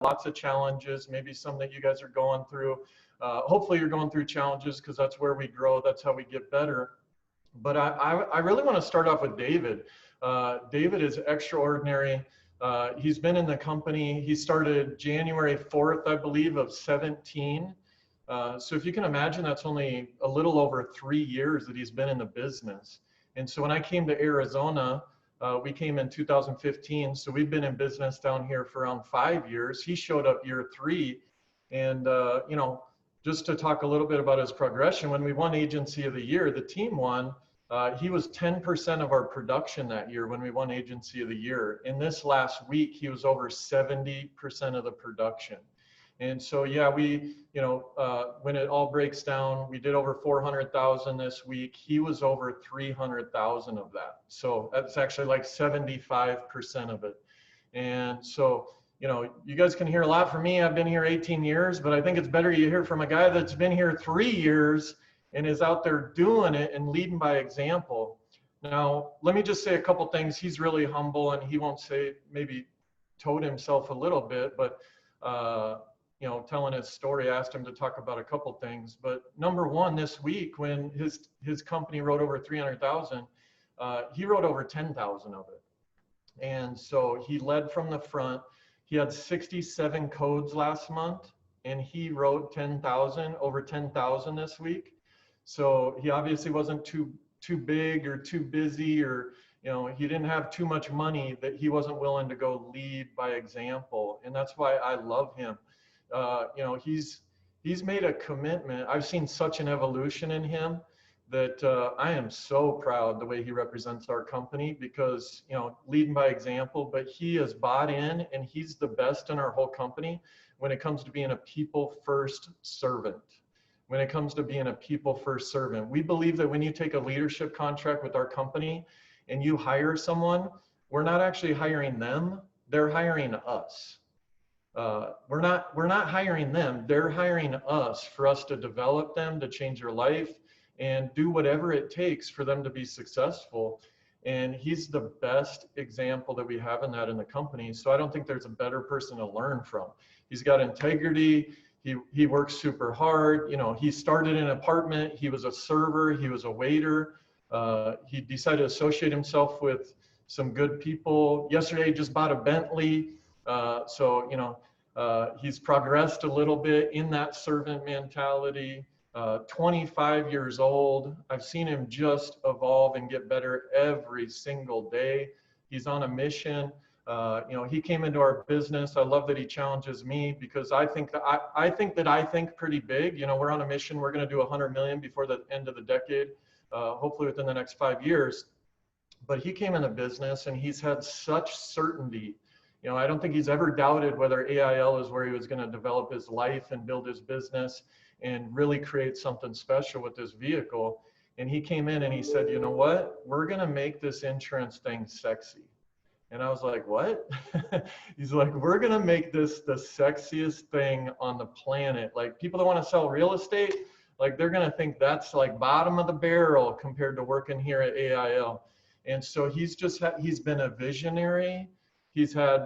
lots of challenges, maybe some that you guys are going through. Hopefully you're going through challenges because that's where we grow. That's how we get better. But I really want to start off with David. David is extraordinary. He's been in the company. He started January 4th, I believe, of 17. So if you can imagine, that's only a little over 3 years that he's been in the business. And so when I came to Arizona, we came in 2015. So we've been in business down here for around 5 years. He showed up year 3. And, you know, just to talk a little bit about his progression, when we won Agency of the Year, the team won. He was 10% of our production that year when we won Agency of the Year. In this last week, he was over 70% of the production. And so, yeah, we, you know, when it all breaks down, we did over 400,000 this week. He was over 300,000 of that. So that's actually like 75% of it. And so, you know, you guys can hear a lot from me. I've been here 18 years, but I think it's better you hear from a guy that's been here 3 years and is out there doing it and leading by example. Now, let me just say a couple things. He's really humble, and he won't say, maybe told himself a little bit, but, you know, telling his story, I asked him to talk about a couple things. But number one, this week, when his company wrote over 300,000, he wrote over 10,000 of it. And so he led from the front. He had 67 codes last month, and he wrote 10,000, over 10,000 this week. So he obviously wasn't too big or too busy, or, you know, he didn't have too much money that he wasn't willing to go lead by example. And that's why I love him. You know, he's made a commitment. I've seen such an evolution in him that I am so proud the way he represents our company, because, you know, leading by example, but he has bought in, and he's the best in our whole company when it comes to being a people first servant. When it comes to being a people first servant, we believe that when you take a leadership contract with our company and you hire someone, we're not actually hiring them, they're hiring us. We're not hiring them, they're hiring us for us to develop them, to change their life, and do whatever it takes for them to be successful. And he's the best example that we have in that in the company. So I don't think there's a better person to learn from. He's got integrity. He works super hard. You know, he started in an apartment. He was a server. He was a waiter. He decided to associate himself with some good people. Yesterday, he just bought a Bentley. So, you know, he's progressed a little bit in that servant mentality. 25 years old. I've seen him just evolve and get better every single day. He's on a mission. You know, he came into our business. I love that he challenges me, because I think that I think pretty big. You know, we're on a mission. We're going to do 100 million before the end of the decade, hopefully within the next 5 years. But he came in the business, and he's had such certainty. You know, I don't think he's ever doubted whether AIL is where he was going to develop his life and build his business and really create something special with this vehicle. And he came in and he said, you know what, we're going to make this insurance thing sexy. And I was like, what? He's like, we're going to make this the sexiest thing on the planet. Like, people that want to sell real estate, like, they're going to think that's like bottom of the barrel compared to working here at AIL. And so he's been a visionary. He's had,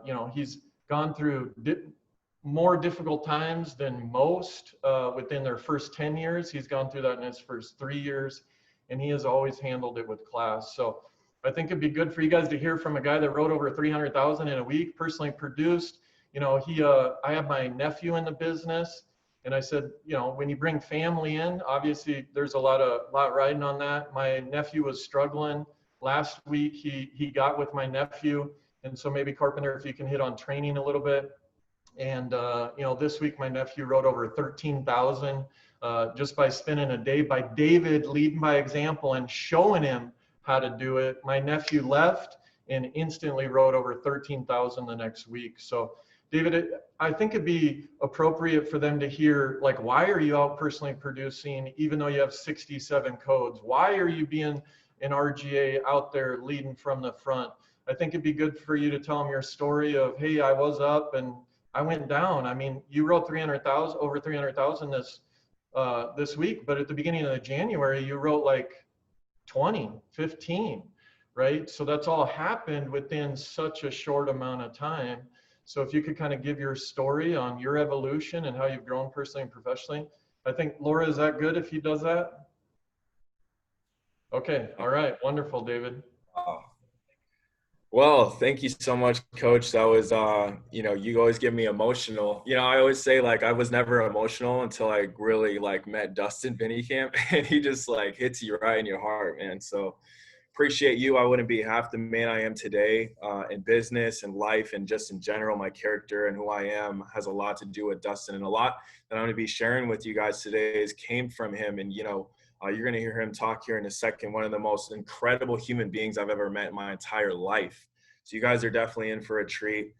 you know, he's gone through more difficult times than most within their first 10 years. He's gone through that in his first 3 years, and he has always handled it with class. So I think it'd be good for you guys to hear from a guy that wrote over 300,000 in a week, personally produced. You know, I have my nephew in the business, and I said, you know, when you bring family in, obviously there's a lot riding on that. My nephew was struggling. Last week, he got with my nephew, and so maybe Carpenter, if you can hit on training a little bit. And, you know, this week my nephew wrote over 13,000 just by spending a day by David leading by example and showing him how to do it. My nephew left and instantly wrote over 13,000 the next week. So David, I think it'd be appropriate for them to hear, like, why are you out personally producing, even though you have 67 codes? Why are you being an RGA out there leading from the front? I think it'd be good for you to tell them your story of, hey, I was up and I went down. I mean, you wrote 300,000, over 300,000 this week, but at the beginning of January, you wrote like 20, 15, right? So that's all happened within such a short amount of time. So if you could kind of give your story on your evolution and how you've grown personally and professionally. I think, Laura, is that good if he does that? Okay. All right. Wonderful, David. Uh, Well, thank you so much, Coach. That was, you always get me emotional. I always say like I was never emotional until I really like met Dustin Venekamp, and he just like hits you right in your heart, man. So appreciate you. I wouldn't be half the man I am today in business and life and just in general. My character and who I am has a lot to do with Dustin, and a lot that I'm going to be sharing with you guys today came from him. And you're going to hear him talk here in a second. One of the most incredible human beings I've ever met in my entire life. So you guys are definitely in for a treat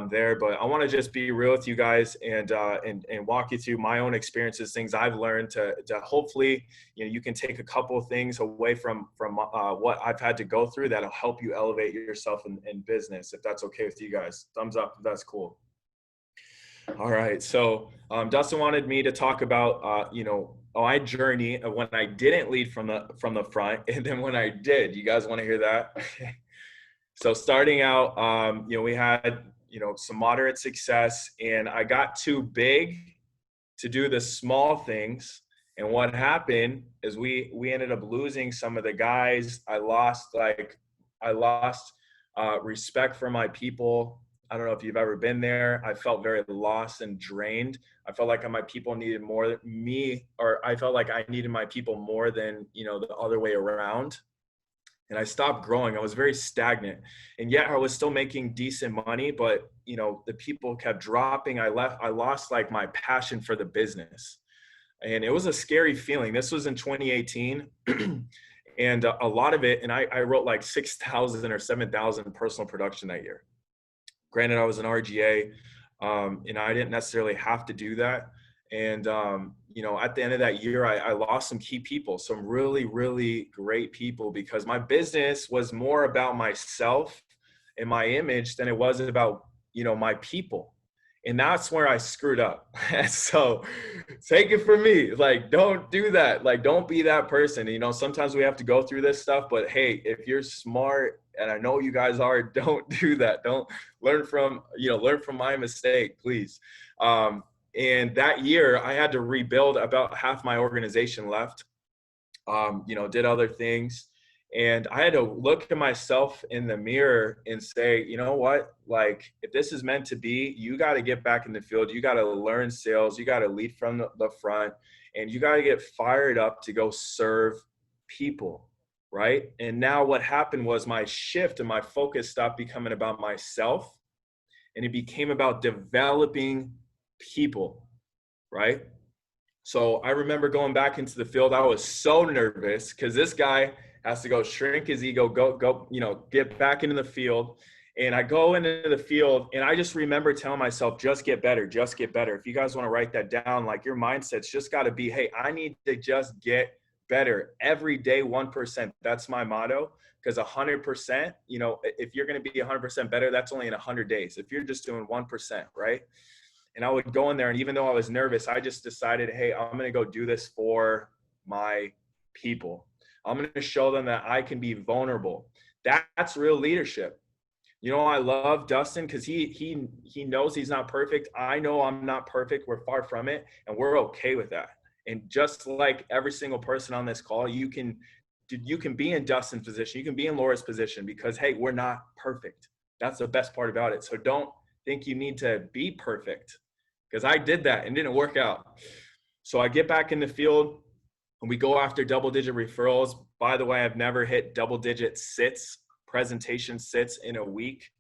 there. But I want to just be real with you guys and walk you through my own experiences, things I've learned to hopefully you can take a couple of things away from what I've had to go through that'll help you elevate yourself in business. If that's okay with you guys, thumbs up if that's cool. All right. So Dustin wanted me to talk about my journey of when I didn't lead from the front, and then when I did. You guys want to hear that? So starting out, we had some moderate success, and I got too big to do the small things. And what happened is we ended up losing some of the guys. I lost respect for my people. I don't know if you've ever been there. I felt very lost and drained. I felt like my people needed more than me, or I felt like I needed my people more than, the other way around. And I stopped growing. I was very stagnant, and yet I was still making decent money, but the people kept dropping. I lost like my passion for the business, and it was a scary feeling. This was in 2018. And a lot of it, and I wrote like 6,000 or 7,000 personal production that year. Granted, I was an RGA, and I didn't necessarily have to do that. And, at the end of that year, I lost some key people, some really, really great people, because my business was more about myself and my image than it was about, my people. And that's where I screwed up. So take it from me. Like, don't do that. Like, don't be that person. Sometimes we have to go through this stuff, but hey, if you're smart, and I know you guys are, don't do that. Don't learn from my mistake, please. And that year I had to rebuild. About half my organization left, did other things. And I had to look at myself in the mirror and say, you know what, like, if this is meant to be, you got to get back in the field. You got to learn sales. You got to lead from the front, and you got to get fired up to go serve people. Right. And now what happened was my shift and my focus stopped becoming about myself, and it became about developing people. Right. So I remember going back into the field. I was so nervous because this guy has to go shrink his ego, go, get back into the field. And I go into the field, and I just remember telling myself, just get better, just get better. If you guys want to write that down, like, your mindset's just got to be, hey, I need to just get better every day, 1%. That's my motto. Because 100%, if you're going to be 100% better, that's only in 100 days. If you're just doing 1%, right? And I would go in there, and even though I was nervous, I just decided, hey, I'm going to go do this for my people. I'm going to show them that I can be vulnerable. That's real leadership. I love Dustin because he knows he's not perfect. I know I'm not perfect. We're far from it, and we're okay with that. And just like every single person on this call, you can be in Dustin's position. You can be in Laura's position, because, hey, we're not perfect. That's the best part about it. So don't think you need to be perfect, because I did that and didn't work out. So I get back in the field, and we go after double-digit referrals. By the way, I've never hit double-digit presentation sits in a week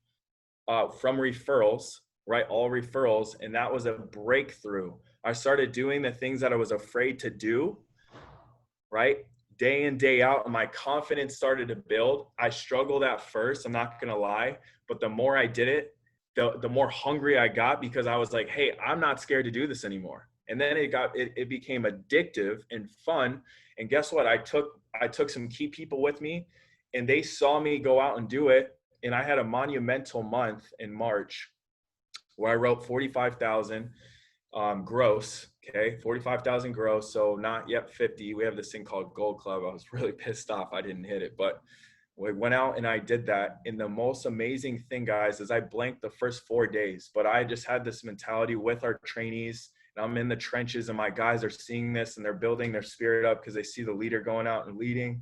from referrals, right? All referrals. And that was a breakthrough. I started doing the things that I was afraid to do, right? Day in, day out, and my confidence started to build. I struggled at first, I'm not going to lie, but the more I did it, the more hungry I got, because I was like, hey, I'm not scared to do this anymore. And then it became addictive and fun. And guess what? I took some key people with me, and they saw me go out and do it. And I had a monumental month in March where I wrote 45,000 gross. Okay. 45,000 gross. So not yet 50. We have this thing called Gold Club. I was really pissed off I didn't hit it, but We went out and I did that. And the most amazing thing, guys, is I blanked the first 4 days, but I just had this mentality with our trainees. And I'm in the trenches and my guys are seeing this and they're building their spirit up because they see the leader going out and leading.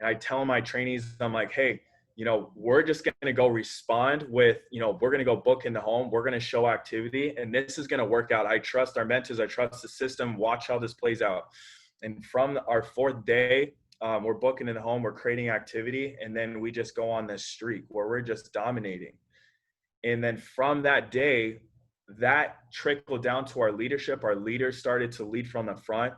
And I tell my trainees, I'm like, hey, you know, we're just going to go respond with, you know, we're going to go book in the home. We're going to show activity and this is going to work out. I trust our mentors. I trust the system. Watch how this plays out. And from our 4th day, we're booking in the home, we're creating activity, and then we just go on this streak where we're just dominating. And then from that day, that trickled down to our leadership. Our leaders started to lead from the front.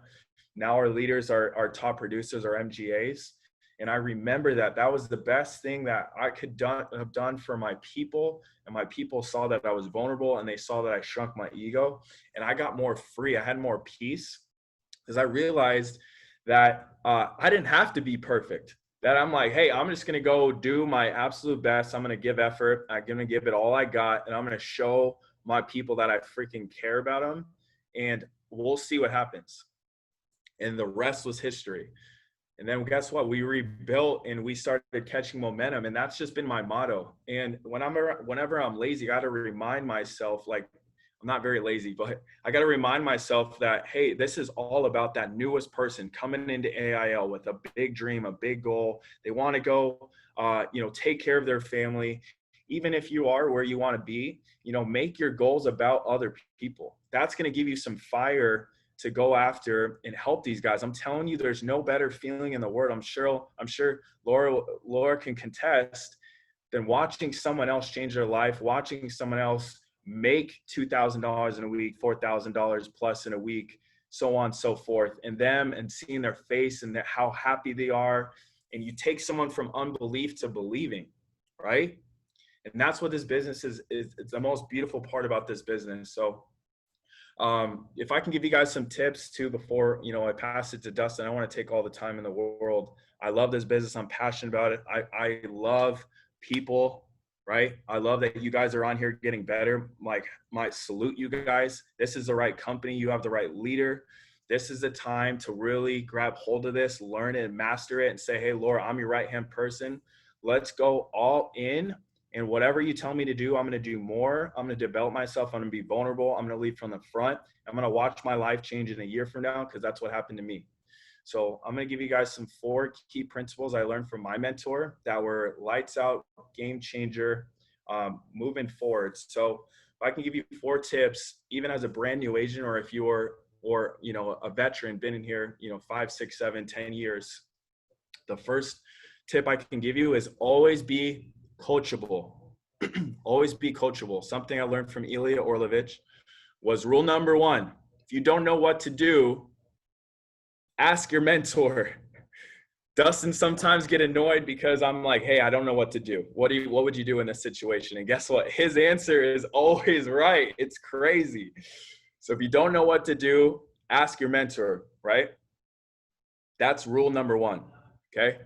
Now our leaders are our top producers, our MGAs. And I remember that was the best thing that I could have done for my people. And my people saw that I was vulnerable and they saw that I shrunk my ego. And I got more free. I had more peace because I realized that I didn't have to be perfect. That I'm like, hey, I'm just going to go do my absolute best. I'm going to give effort. I'm going to give it all I got. And I'm going to show my people that I freaking care about them. And we'll see what happens. And the rest was history. And then guess what? We rebuilt and we started catching momentum. And that's just been my motto. And whenever I'm lazy, I got to remind myself, like, I'm not very lazy, but I got to remind myself that, hey, this is all about that newest person coming into AIL with a big dream, a big goal. They want to go, take care of their family. Even if you are where you want to be, make your goals about other people. That's going to give you some fire to go after and help these guys. I'm telling you, there's no better feeling in the world. I'm sure Laura can contest than watching someone else change their life, watching someone else make $2,000 in a week, $4,000 plus in a week, so on and so forth, and seeing their face and how happy they are. And you take someone from unbelief to believing, right? And that's what this business is. It's the most beautiful part about this business. So if I can give you guys some tips too, before, I pass it to Dustin, I want to take all the time in the world. I love this business. I'm passionate about it. I love people. Right? I love that you guys are on here getting better. Like, my salute you guys. This is the right company. You have the right leader. This is the time to really grab hold of this, learn it, and master it, and say, hey, Laura, I'm your right-hand person. Let's go all in. And whatever you tell me to do, I'm going to do more. I'm going to develop myself. I'm going to be vulnerable. I'm going to lead from the front. I'm going to watch my life change in a year from now, because that's what happened to me. So I'm going to give you guys some 4 key principles I learned from my mentor that were lights out, game changer, moving forward. So if I can give you 4 tips, even as a brand new agent, or if you're, a veteran, been in here, 5, 6, 7, 10 years, the first tip I can give you is always be coachable. Always be coachable. Something I learned from Ilya Orlovich was rule number 1. If you don't know what to do, ask your mentor. Dustin sometimes get annoyed because I'm like, hey, I don't know what to do. What would you do in this situation? And guess what? His answer is always right. It's crazy. So if you don't know what to do, ask your mentor, right? That's rule number 1. Okay.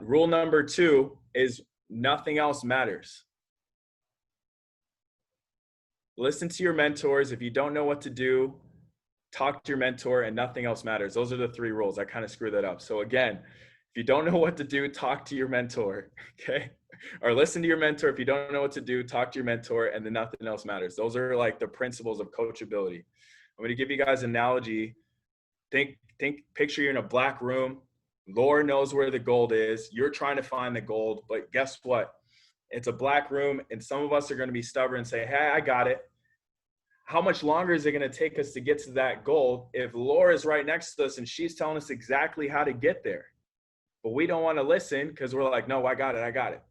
Rule number 2 is nothing else matters. Listen to your mentors. If you don't know what to do, talk to your mentor, and nothing else matters. Those are the 3 rules. I kind of screwed that up. So again, if you don't know what to do, talk to your mentor, okay? Or listen to your mentor. If you don't know what to do, talk to your mentor, and then nothing else matters. Those are like the principles of coachability. I'm going to give you guys an analogy. Picture you're in a black room. Laura knows where the gold is. You're trying to find the gold, but guess what? It's a black room, and some of us are going to be stubborn and say, hey, I got it. How much longer is it going to take us to get to that goal if Laura's right next to us and she's telling us exactly how to get there? But we don't want to listen because we're like, no, I got it.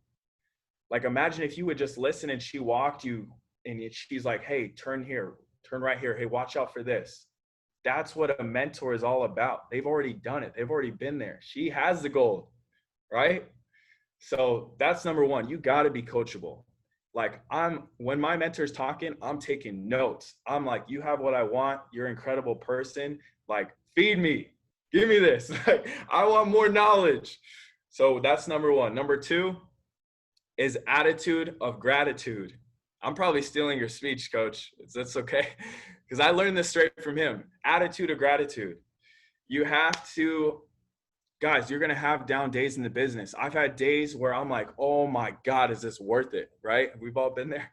Like, imagine if you would just listen and she walked you and she's like, hey, turn here, turn right here. Hey, watch out for this. That's what a mentor is all about. They've already done it. They've already been there. She has the gold, right? So that's number 1. You got to be coachable. Like, when my mentor's talking, I'm taking notes. I'm like, you have what I want. You're an incredible person. Like, feed me, give me this. Like, I want more knowledge. So that's number 1. Number 2 is attitude of gratitude. I'm probably stealing your speech, coach. That's okay. Because I learned this straight from him. Attitude of gratitude. You have to guys, you're going to have down days in the business. I've had days where I'm like, oh my God, is this worth it? Right? We've all been there.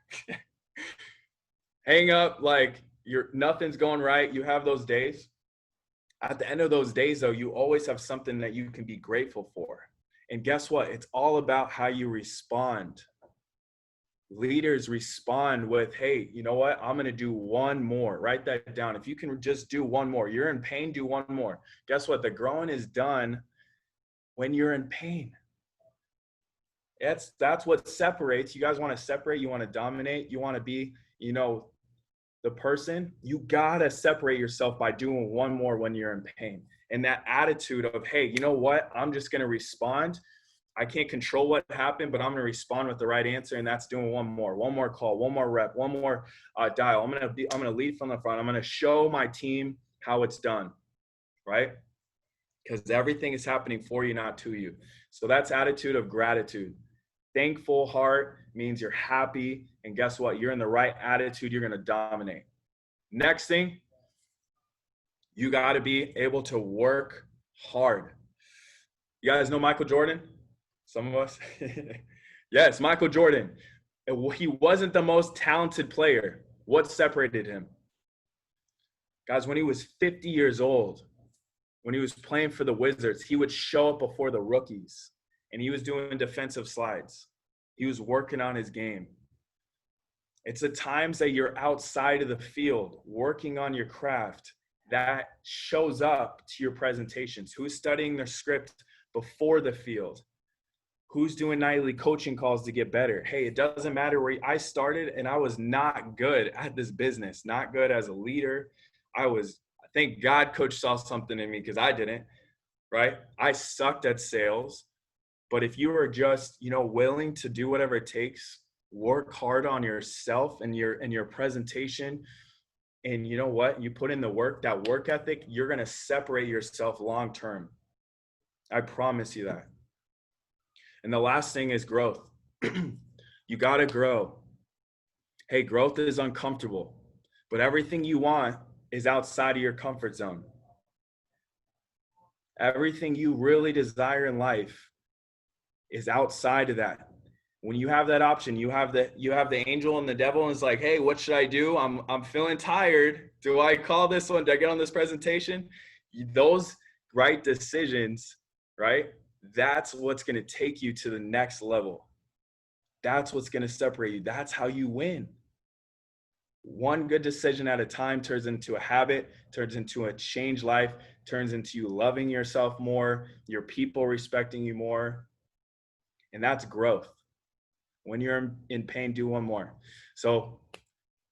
Hang up, like nothing's going right. You have those days. At the end of those days, though, you always have something that you can be grateful for. And guess what? It's all about how you respond. Leaders respond with, hey, you know what? I'm going to do one more. Write that down. If you can just do one more, you're in pain, do one more. Guess what? The growing is done when you're in pain. That's what separates. You guys want to separate, you want to dominate, you want to be, the person, you gotta separate yourself by doing one more when you're in pain. And that attitude of, hey, you know what? I'm just gonna respond. I can't control what happened, but I'm gonna respond with the right answer, and that's doing one more call, one more rep, one more dial. I'm gonna lead from the front. I'm gonna show my team how it's done, right? Because everything is happening for you, not to you. So that's attitude of gratitude. Thankful heart means you're happy, and guess what? You're in the right attitude. You're going to dominate. Next thing, you got to be able to work hard. You guys know Michael Jordan? Some of us? Yes, Michael Jordan. He wasn't the most talented player. What separated him? Guys, when he was 50 years old, when he was playing for the Wizards, he would show up before the rookies, and he was doing defensive slides. He was working on his game. It's the times that you're outside of the field working on your craft that shows up to your presentations. Who's studying their script before the field? Who's doing nightly coaching calls to get better? Hey, it doesn't matter where I started, and I was not good at this business, not good as a leader. Thank God coach saw something in me, because I didn't, right? I sucked at sales. But if you are just, willing to do whatever it takes, work hard on yourself and your presentation, and you know what? You put in the work, that work ethic, you're going to separate yourself long term. I promise you that. And the last thing is growth. You got to grow. Hey, growth is uncomfortable, but everything you want is outside of your comfort zone. Everything you really desire in life is outside of that. When you have that option, you have the angel and the devil, and it's like, hey, what should I do? I'm feeling tired. Do I call this one? Do I get on this presentation? Those right decisions, right? That's what's going to take you to the next level. That's what's going to separate you. That's how you win. One good decision at a time turns into a habit, turns into a changed life, turns into you loving yourself more, your people respecting you more. And that's growth. When you're in pain, do one more. So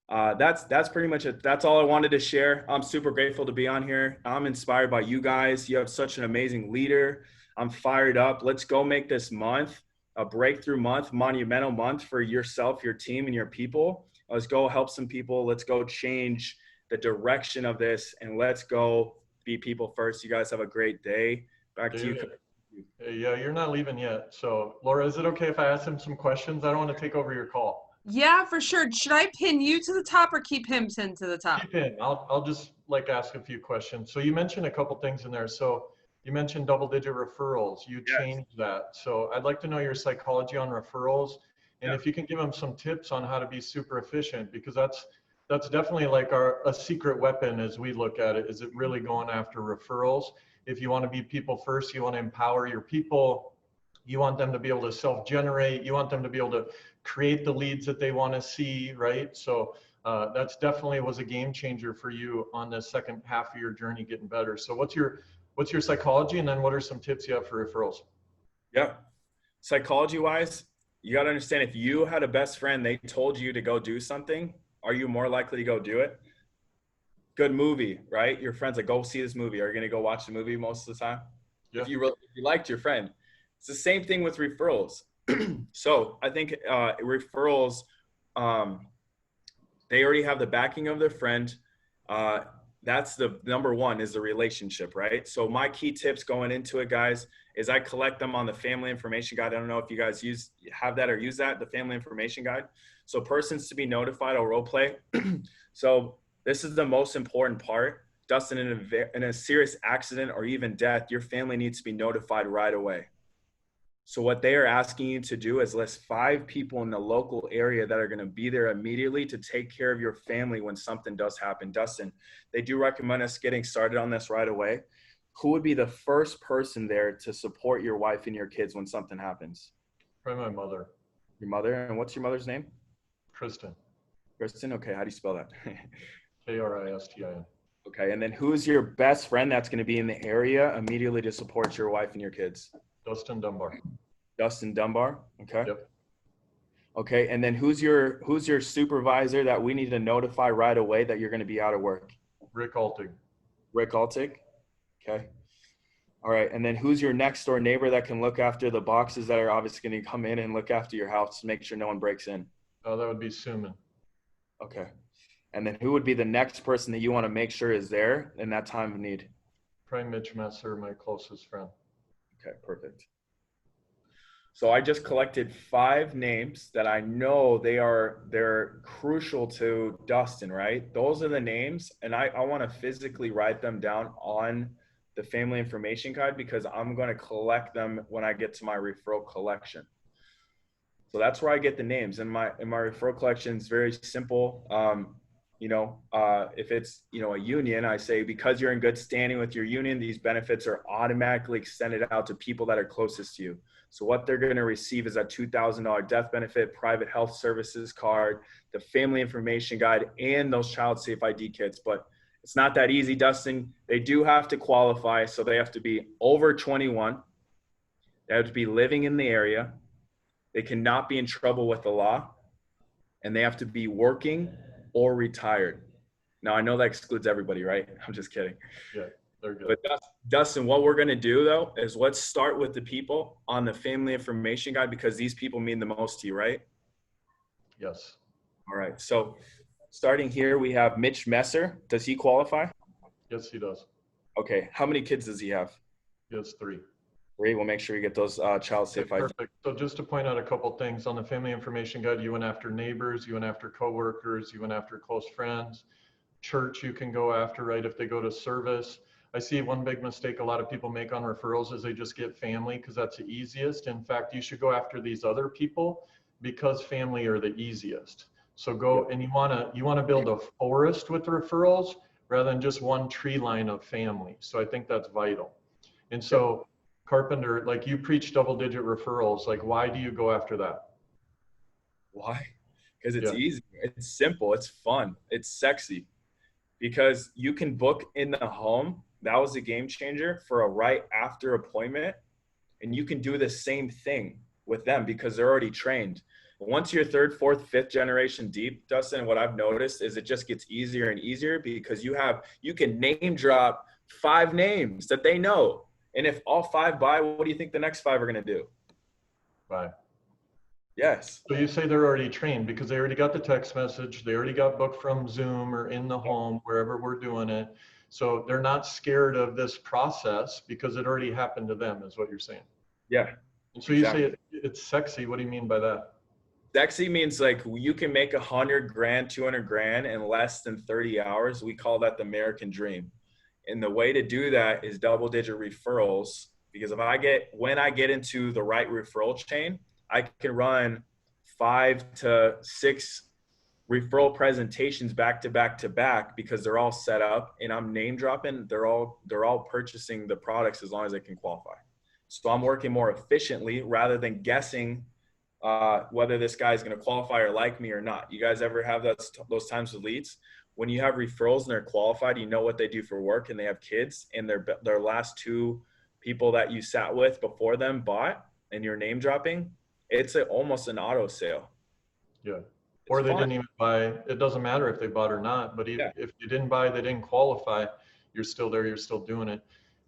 that's pretty much it. That's all I wanted to share. I'm super grateful to be on here. I'm inspired by you guys. You have such an amazing leader. I'm fired up. Let's go make this month a breakthrough month, monumental month for yourself, your team, and your people. Let's go help some people. Let's go change the direction of this, and let's go be people first. You guys have a great day. Back to you. Hey, yeah, you're not leaving yet. So, Laura, is it okay if I ask him some questions? I don't want to take over your call. Yeah, for sure. Should I pin you to the top or keep him pinned to the top? Keep in. I'll just ask a few questions. So you mentioned a couple things in there. So you mentioned double-digit referrals. You changed that. So I'd like to know your psychology on referrals, and if you can give them some tips on how to be super efficient, because that's definitely like a secret weapon as we look at it. Is it really going after referrals? If you want to be people first, you want to empower your people. You want them to be able to self-generate. You want them to be able to create the leads that they want to see, right? So that's definitely was a game changer for you on the second half of your journey getting better. So what's your psychology, and then what are some tips you have for referrals? Yeah. Psychology wise, you got to understand, if you had a best friend, they told you to go do something, are you more likely to go do it? Good movie, right? Your friend's like, go see this movie. Are you going to go watch the movie most of the time? Yeah. If you liked your friend. It's the same thing with referrals. So I think referrals, they already have the backing of their friend. That's the number one, is the relationship, right? So my key tips going into it, guys, is I collect them on the family information guide. I don't know if you guys have that or use that, the family information guide. So persons to be notified, I'll role play. So this is the most important part, Dustin, in a serious accident or even death, your family needs to be notified right away. So what they are asking you to do is list 5 people in the local area that are going to be there immediately to take care of your family when something does happen. Dustin, they do recommend us getting started on this right away. Who would be the first person there to support your wife and your kids when something happens? Probably my mother. Your mother? And what's your mother's name? Kristen. Kristen? Okay, how do you spell that? Kristin. Okay, and then who's your best friend that's going to be in the area immediately to support your wife and your kids? Dustin Dunbar. Dustin Dunbar. Okay. Yep. Okay, and then who's your supervisor that we need to notify right away that you're going to be out of work? Rick Altig. Rick Altig. Okay. All right, and then who's your next door neighbor that can look after the boxes that are obviously going to come in and look after your house to make sure no one breaks in? That would be Suman. Okay. And then who would be the next person that you want to make sure is there in that time of need? Probably Mitch Messer, my closest friend. Okay, perfect. So I just collected 5 names that I know they're crucial to Dustin, right? Those are the names, and I want to physically write them down on the family information guide because I'm going to collect them when I get to my referral collection. So that's where I get the names. And my referral collection is very simple. If it's, a union, I say, because you're in good standing with your union, these benefits are automatically extended out to people that are closest to you. So what they're going to receive is a $2,000 death benefit, private health services card, the family information guide, and those child safe ID kits. But it's not that easy, Dustin. They do have to qualify. So they have to be over 21. They have to be living in the area. They cannot be in trouble with the law. And they have to be working or retired. Now, I know that excludes everybody, right? I'm just kidding. Yeah, they're good. But Dustin, what we're going to do, though, is let's start with the people on the family information guide because these people mean the most to you, right? Yes. All right. So starting here, we have Mitch Messer. Does he qualify? Yes, he does. Okay. How many kids does he have? He has 3. 3. We'll make sure we get those child safe ID. Perfect. So just to point out a couple things on the family information guide, you went after neighbors, you went after coworkers, you went after close friends. Church you can go after, right, if they go to service. I see one big mistake a lot of people make on referrals is they just get family because that's the easiest. In fact, you should go after these other people because family are the easiest. So go and you want to build a forest with the referrals rather than just one tree line of family. So I think that's vital. And so Carpenter, like you preach double-digit referrals, like why do you go after that? Why? Because it's easy. It's simple. It's fun. It's sexy. Because you can book in the home. That was a game changer for a right after appointment. And you can do the same thing with them because they're already trained. Once you're 3rd, 4th, 5th generation deep, Dustin, what I've noticed is it just gets easier and easier because you can name drop 5 names that they know. And if all 5 buy, what do you think the next 5 are going to do? Buy. Yes. So you say they're already trained because they already got the text message. They already got booked from Zoom or in the home, wherever we're doing it. So they're not scared of this process because it already happened to them is what you're saying. Yeah. And so exactly. You say it's sexy. What do you mean by that? Sexy means like you can make $100,000, $200,000 in less than 30 hours. We call that the American dream. And the way to do that is double-digit referrals because when I get into the right referral chain, I can run 5 to 6 referral presentations back to back to back because they're all set up and I'm name dropping. They're all purchasing the products as long as they can qualify. So I'm working more efficiently rather than guessing whether this guy's going to qualify or like me or not. You guys ever have those times with leads? When you have referrals and they're qualified, you know what they do for work and they have kids and their last 2 people that you sat with before them bought and you're name dropping, it's almost an auto sale. Yeah. Or they didn't even buy. It doesn't matter if they bought or not, but if you didn't buy, they didn't qualify, you're still there, you're still doing it.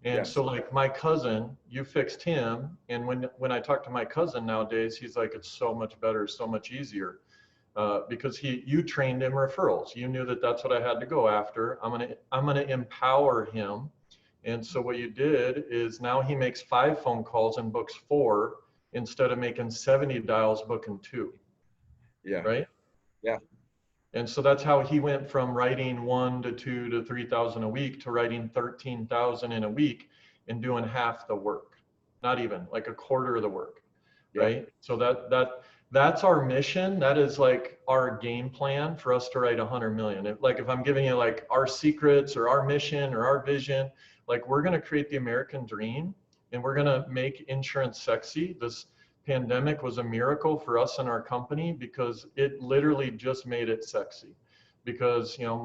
And so like my cousin, you fixed him. And when I talk to my cousin nowadays, he's like, it's so much better, so much easier. Because you trained him referrals. You knew that that's what I had to go after. I'm gonna empower him. And so what you did is now he makes 5 phone calls and books 4 instead of making 70 dials booking 2. Yeah. Right? Yeah. And so that's how he went from writing 1 to 2 to 3,000 a week to writing 13,000 in a week and doing half the work, not even like a quarter of the work, right? So that's our mission. That is like our game plan for us to write 100 million. If I'm giving you like our secrets or our mission or our vision, like we're going to create the American dream and we're going to make insurance sexy. This pandemic was a miracle for us and our company because it literally just made it sexy. Because, you know,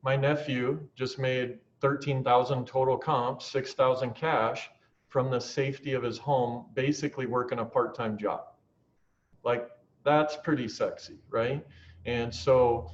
my nephew just made 13,000 total comp, 6,000 cash from the safety of his home, basically working a part-time job. Like that's pretty sexy, right? And so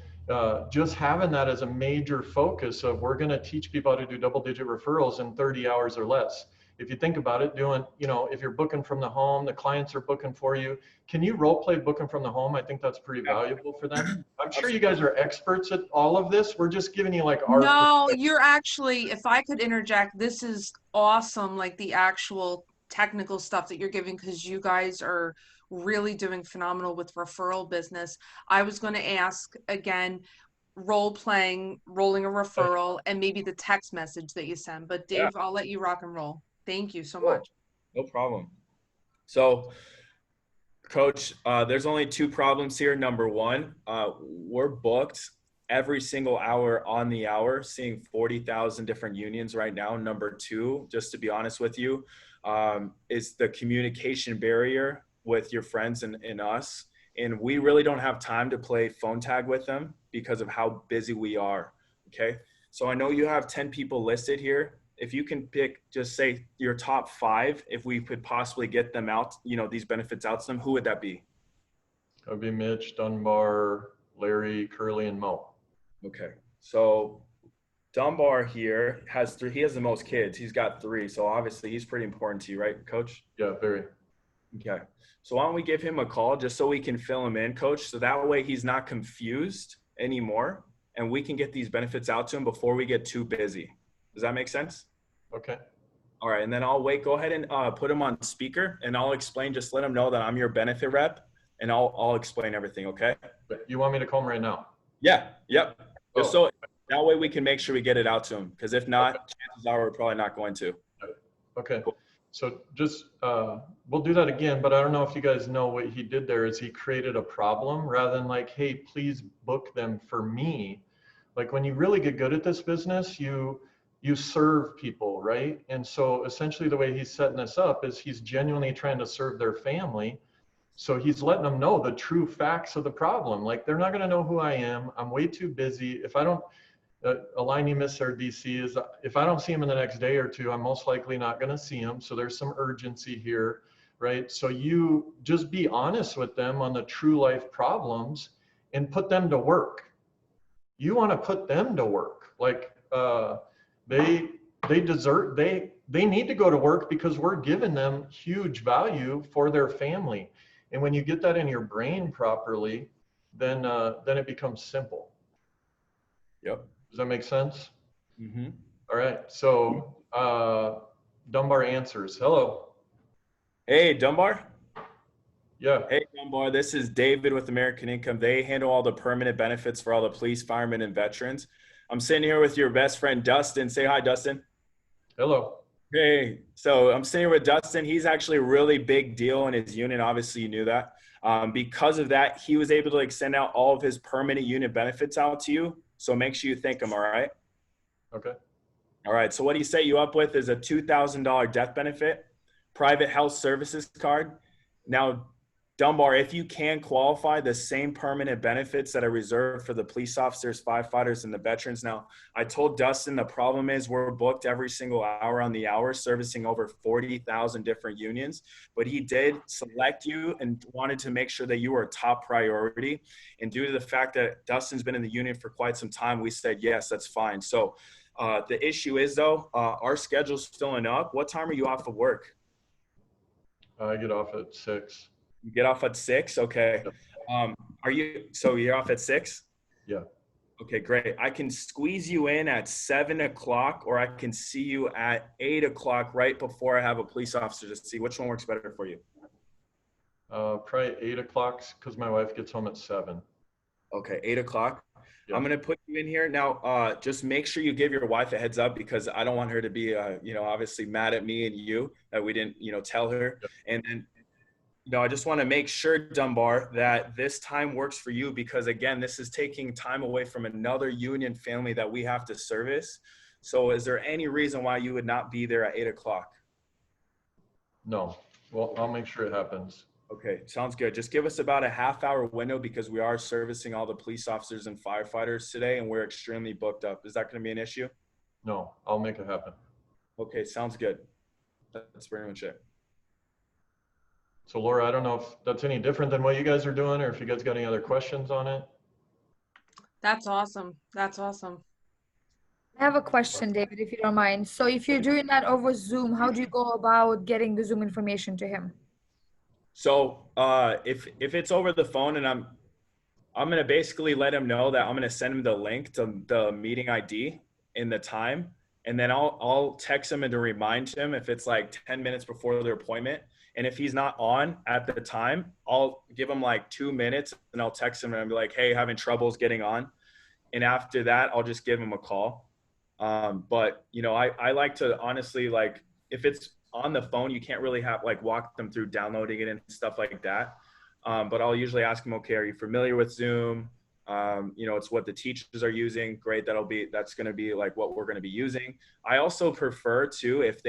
just having that as a major focus of we're going to teach people how to do double-digit referrals in 30 hours or less. If you think about it, doing, you know, if you're booking from the home, the clients are booking for you. Can you role play booking from the home? I think that's pretty valuable for them. I'm sure you guys are experts at all of this. We're just giving you like our No, you're actually, if I could interject, this is awesome, like the actual technical stuff that you're giving, because you guys are really doing phenomenal with referral business. I was going to ask again, role playing, rolling a referral, and maybe the text message that you send. But Dave, I'll let you rock and roll. Thank you so much. No problem. So, Coach, there's only two problems here. Number one, we're booked every single hour on the hour, seeing 40,000 different unions right now. Number two, just to be honest with you, is the communication barrier with your friends and us. And we really don't have time to play phone tag with them because of how busy we are. Okay. So I know you have 10 people listed here. If you can pick, just say your top 5, if we could possibly get them out, you know, these benefits out to them, who would that be? That would be Mitch, Dunbar, Larry, Curly, and Mo. Okay. So Dunbar here has 3. He has the most kids. He's got 3. So obviously he's pretty important to you, right, Coach? Yeah, very. Okay. So why don't we give him a call just so we can fill him in, Coach? So that way he's not confused anymore and we can get these benefits out to him before we get too busy. Does that make sense? Okay. All right. And then I'll wait. Go ahead and put him on speaker and I'll explain. Just let him know that I'm your benefit rep and I'll explain everything. Okay. You want me to call him right now? Yeah. Yep. Just so that way we can make sure we get it out to him. Because if not, chances are we're probably not going to. Okay. So just, we'll do that again, but I don't know if you guys know what he did there is he created a problem rather than like, hey, please book them for me. Like when you really get good at this business, you serve people, right? And so essentially the way he's setting this up is he's genuinely trying to serve their family. So he's letting them know the true facts of the problem. Like they're not going to know who I am. I'm way too busy. If I don't, a line you miss there, DC, is if I don't see him in the next day or two, I'm most likely not going to see him. So there's some urgency here, right? So you just be honest with them on the true life problems and put them to work. You want to put them to work. Like they need to go to work because we're giving them huge value for their family. And when you get that in your brain properly, then it becomes simple. Yep. Does that make sense? Mm-hmm. All right. So Dunbar answers. Hello. Hey, Dunbar. Yeah. Hey, Dunbar. This is David with American Income. They handle all the permanent benefits for all the police, firemen, and veterans. I'm sitting here with your best friend, Dustin. Say hi, Dustin. Hello. Hey. So I'm sitting here with Dustin. He's actually a really big deal in his unit. Obviously, you knew that. Because of that, he was able to extend out all of his permanent unit benefits out to you. So make sure you thank him, all right? Okay. All right. So what he set you up with is a $2,000 death benefit, private health services card. Now, Dunbar, if you can qualify the same permanent benefits that are reserved for the police officers, firefighters, and the veterans. Now, I told Dustin the problem is we're booked every single hour on the hour, servicing over 40,000 different unions. But he did select you and wanted to make sure that you were a top priority. And due to the fact that Dustin's been in the union for quite some time, we said, yes, that's fine. So the issue is, though, our schedule's filling up. What time are you off of work? I get off at 6. You get off at 6? Okay. So you're off at 6? Yeah. Okay, great. I can squeeze you in at 7 o'clock, or I can see you at 8 o'clock right before I have a police officer to see which one works better for you. Probably 8 o'clock because my wife gets home at 7. Okay, 8 o'clock. Yeah. I'm going to put you in here now. Just make sure you give your wife a heads up, because I don't want her to be, obviously mad at me and you that we didn't, tell her. Yeah. And then, I just want to make sure, Dunbar, that this time works for you, because again, this is taking time away from another union family that we have to service. So is there any reason why you would not be there at 8 o'clock? No. Well, I'll make sure it happens. Okay, sounds good. Just give us about a half-hour window, because we are servicing all the police officers and firefighters today, and we're extremely booked up. Is that going to be an issue? No, I'll make it happen. Okay, sounds good. That's pretty much it. So Laura, I don't know if that's any different than what you guys are doing, or if you guys got any other questions on it. That's awesome. That's awesome. I have a question, David, if you don't mind. So if you're doing that over Zoom, how do you go about getting the Zoom information to him? So if it's over the phone, and I'm gonna basically let him know that I'm gonna send him the link to the meeting ID and the time, and then I'll text him and to remind him if it's like 10 minutes before their appointment. And if he's not on at the time, I'll give him like 2 minutes, and I'll text him and I'll be like, hey, having troubles getting on. And after that, I'll just give him a call. But I like to honestly, like, if it's on the phone, you can't really have like walk them through downloading it and stuff like that. But I'll usually ask them, okay, are you familiar with Zoom? It's what the teachers are using. Great. That's going to be like what we're going to be using. I also prefer to, if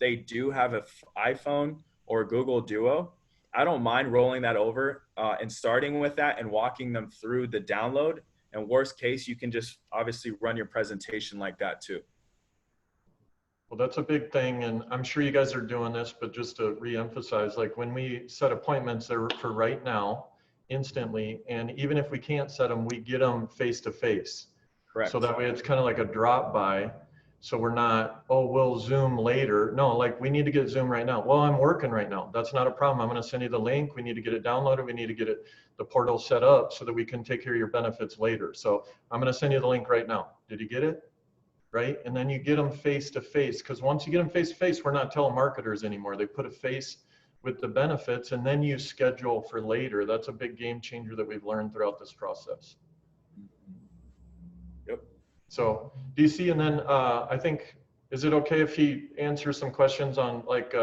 they do have an iPhone or Google Duo, I don't mind rolling that over and starting with that and walking them through the download. And worst case, you can just obviously run your presentation like that too. Well, that's a big thing, and I'm sure you guys are doing this, but just to reemphasize, like when we set appointments, they're for right now, instantly, and even if we can't set them, we get them face to face. Correct. So that way it's kind of like a drop by. So we're not, oh, we'll Zoom later. No, like we need to get Zoom right now. Well, I'm working right now. That's not a problem. I'm going to send you the link. We need to get it downloaded. We need to get the portal set up so that we can take care of your benefits later. So I'm going to send you the link right now. Did you get it? Right? And then you get them face to face, because once you get them face to face, we're not telemarketers anymore. They put a face with the benefits, and then you schedule for later. That's a big game changer that we've learned throughout this process. Yep. So DC, and then I think, is it okay if he answers some questions on like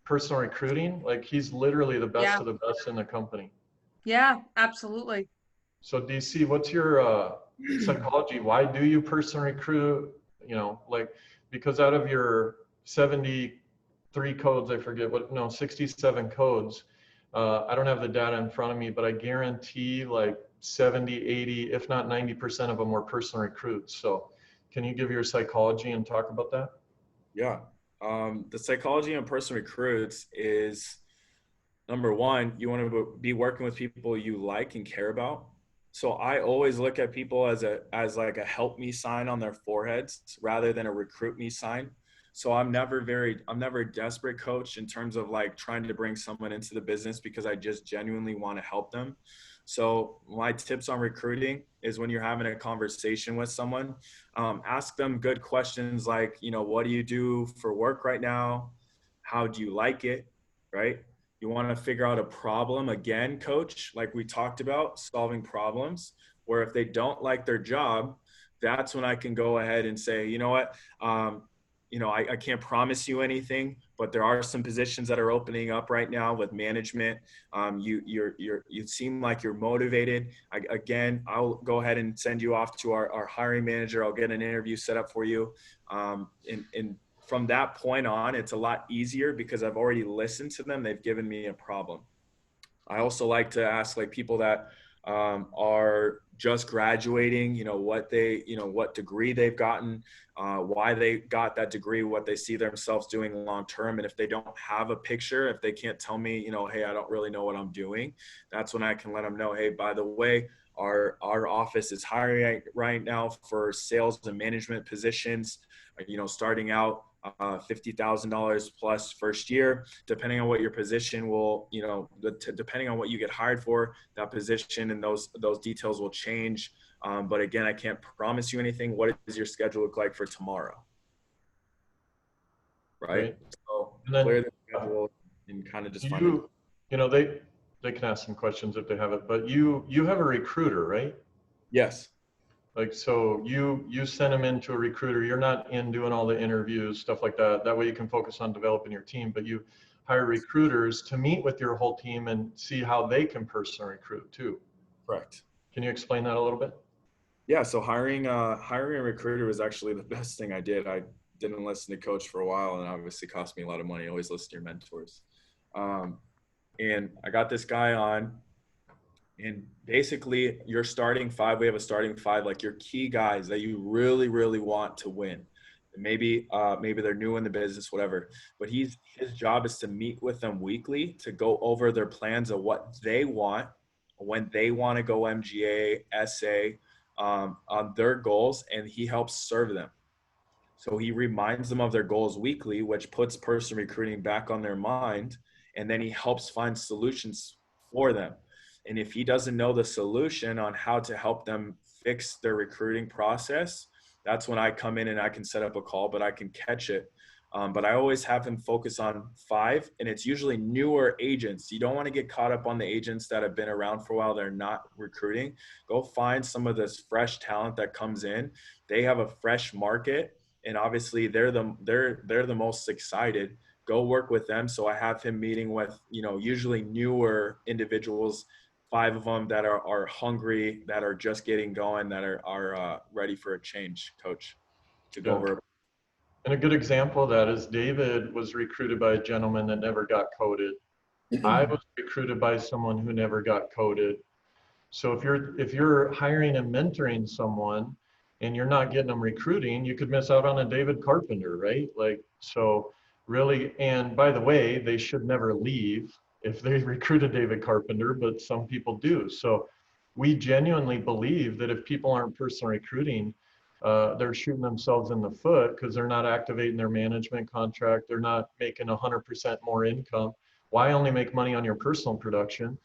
personal recruiting? Like he's literally the best of the best in the company. Yeah, absolutely. So DC, what's your psychology? Why do you personal recruit? Like, because out of your 73 codes, I forget 67 codes. I don't have the data in front of me, but I guarantee like 70, 80, if not 90% of them were personal recruits. So can you give your psychology and talk about that? Yeah. The psychology on personal recruits is, number one, you want to be working with people you like and care about. So I always look at people as like a help me sign on their foreheads rather than a recruit me sign. So I'm never a desperate coach in terms of like trying to bring someone into the business, because I just genuinely want to help them. So my tips on recruiting is, when you're having a conversation with someone, ask them good questions like, what do you do for work right now? How do you like it? Right? You want to figure out a problem, again, coach, like we talked about, solving problems, where if they don't like their job, that's when I can go ahead and say, you know what, I can't promise you anything, but there are some positions that are opening up right now with management. You seem like you're motivated. I'll go ahead and send you off to our hiring manager. I'll get an interview set up for you. And from that point on, it's a lot easier because I've already listened to them. They've given me a problem. I also like to ask like people that are just graduating, what degree they've gotten, why they got that degree, what they see themselves doing long term. And if they don't have a picture, if they can't tell me, hey, I don't really know what I'm doing, that's when I can let them know, hey, by the way, our office is hiring right now for sales and management positions, starting out $50,000 plus first year, depending on what your position will, depending on what you get hired for, that position and those details will change. But again, I can't promise you anything. What does your schedule look like for tomorrow? Right. So clear the schedule and kind of just find it. They can ask some questions if they have it, but you have a recruiter, right? Yes. Like, so you send them into a recruiter. You're not in doing all the interviews, stuff like that. That way you can focus on developing your team, but you hire recruiters to meet with your whole team and see how they can personally recruit too. Correct. Can you explain that a little bit? Yeah, so hiring a recruiter was actually the best thing I did. I didn't listen to coach for a while, and obviously cost me a lot of money. Always listen to your mentors. And I got this guy on, and basically your starting five, we have a starting five, like your key guys that you really, really want to win. Maybe they're new in the business, whatever, but his job is to meet with them weekly to go over their plans of what they want, when they want to go MGA, SA, on their goals, and he helps serve them. So he reminds them of their goals weekly, which puts person recruiting back on their mind, and then he helps find solutions for them. And if he doesn't know the solution on how to help them fix their recruiting process, that's when I come in and I can set up a call, but I can catch it. But I always have him focus on five, and it's usually newer agents. You don't want to get caught up on the agents that have been around for a while. They're not recruiting. Go find some of this fresh talent that comes in. They have a fresh market, and obviously they're the most excited. Go work with them. So I have him meeting with, usually newer individuals, 5 of them that are hungry, that are just getting going, that are ready for a change, coach, to go over. And a good example of that is David was recruited by a gentleman that never got coded. I was recruited by someone who never got coded. So if you're hiring and mentoring someone and you're not getting them recruiting, you could miss out on a David Carpenter, right? Like, so really, and by the way, they should never leave if they recruited David Carpenter, but some people do. So we genuinely believe that if people aren't personally recruiting, they're shooting themselves in the foot because they're not activating their management contract. They're not making 100% more income. Why only make money on your personal production?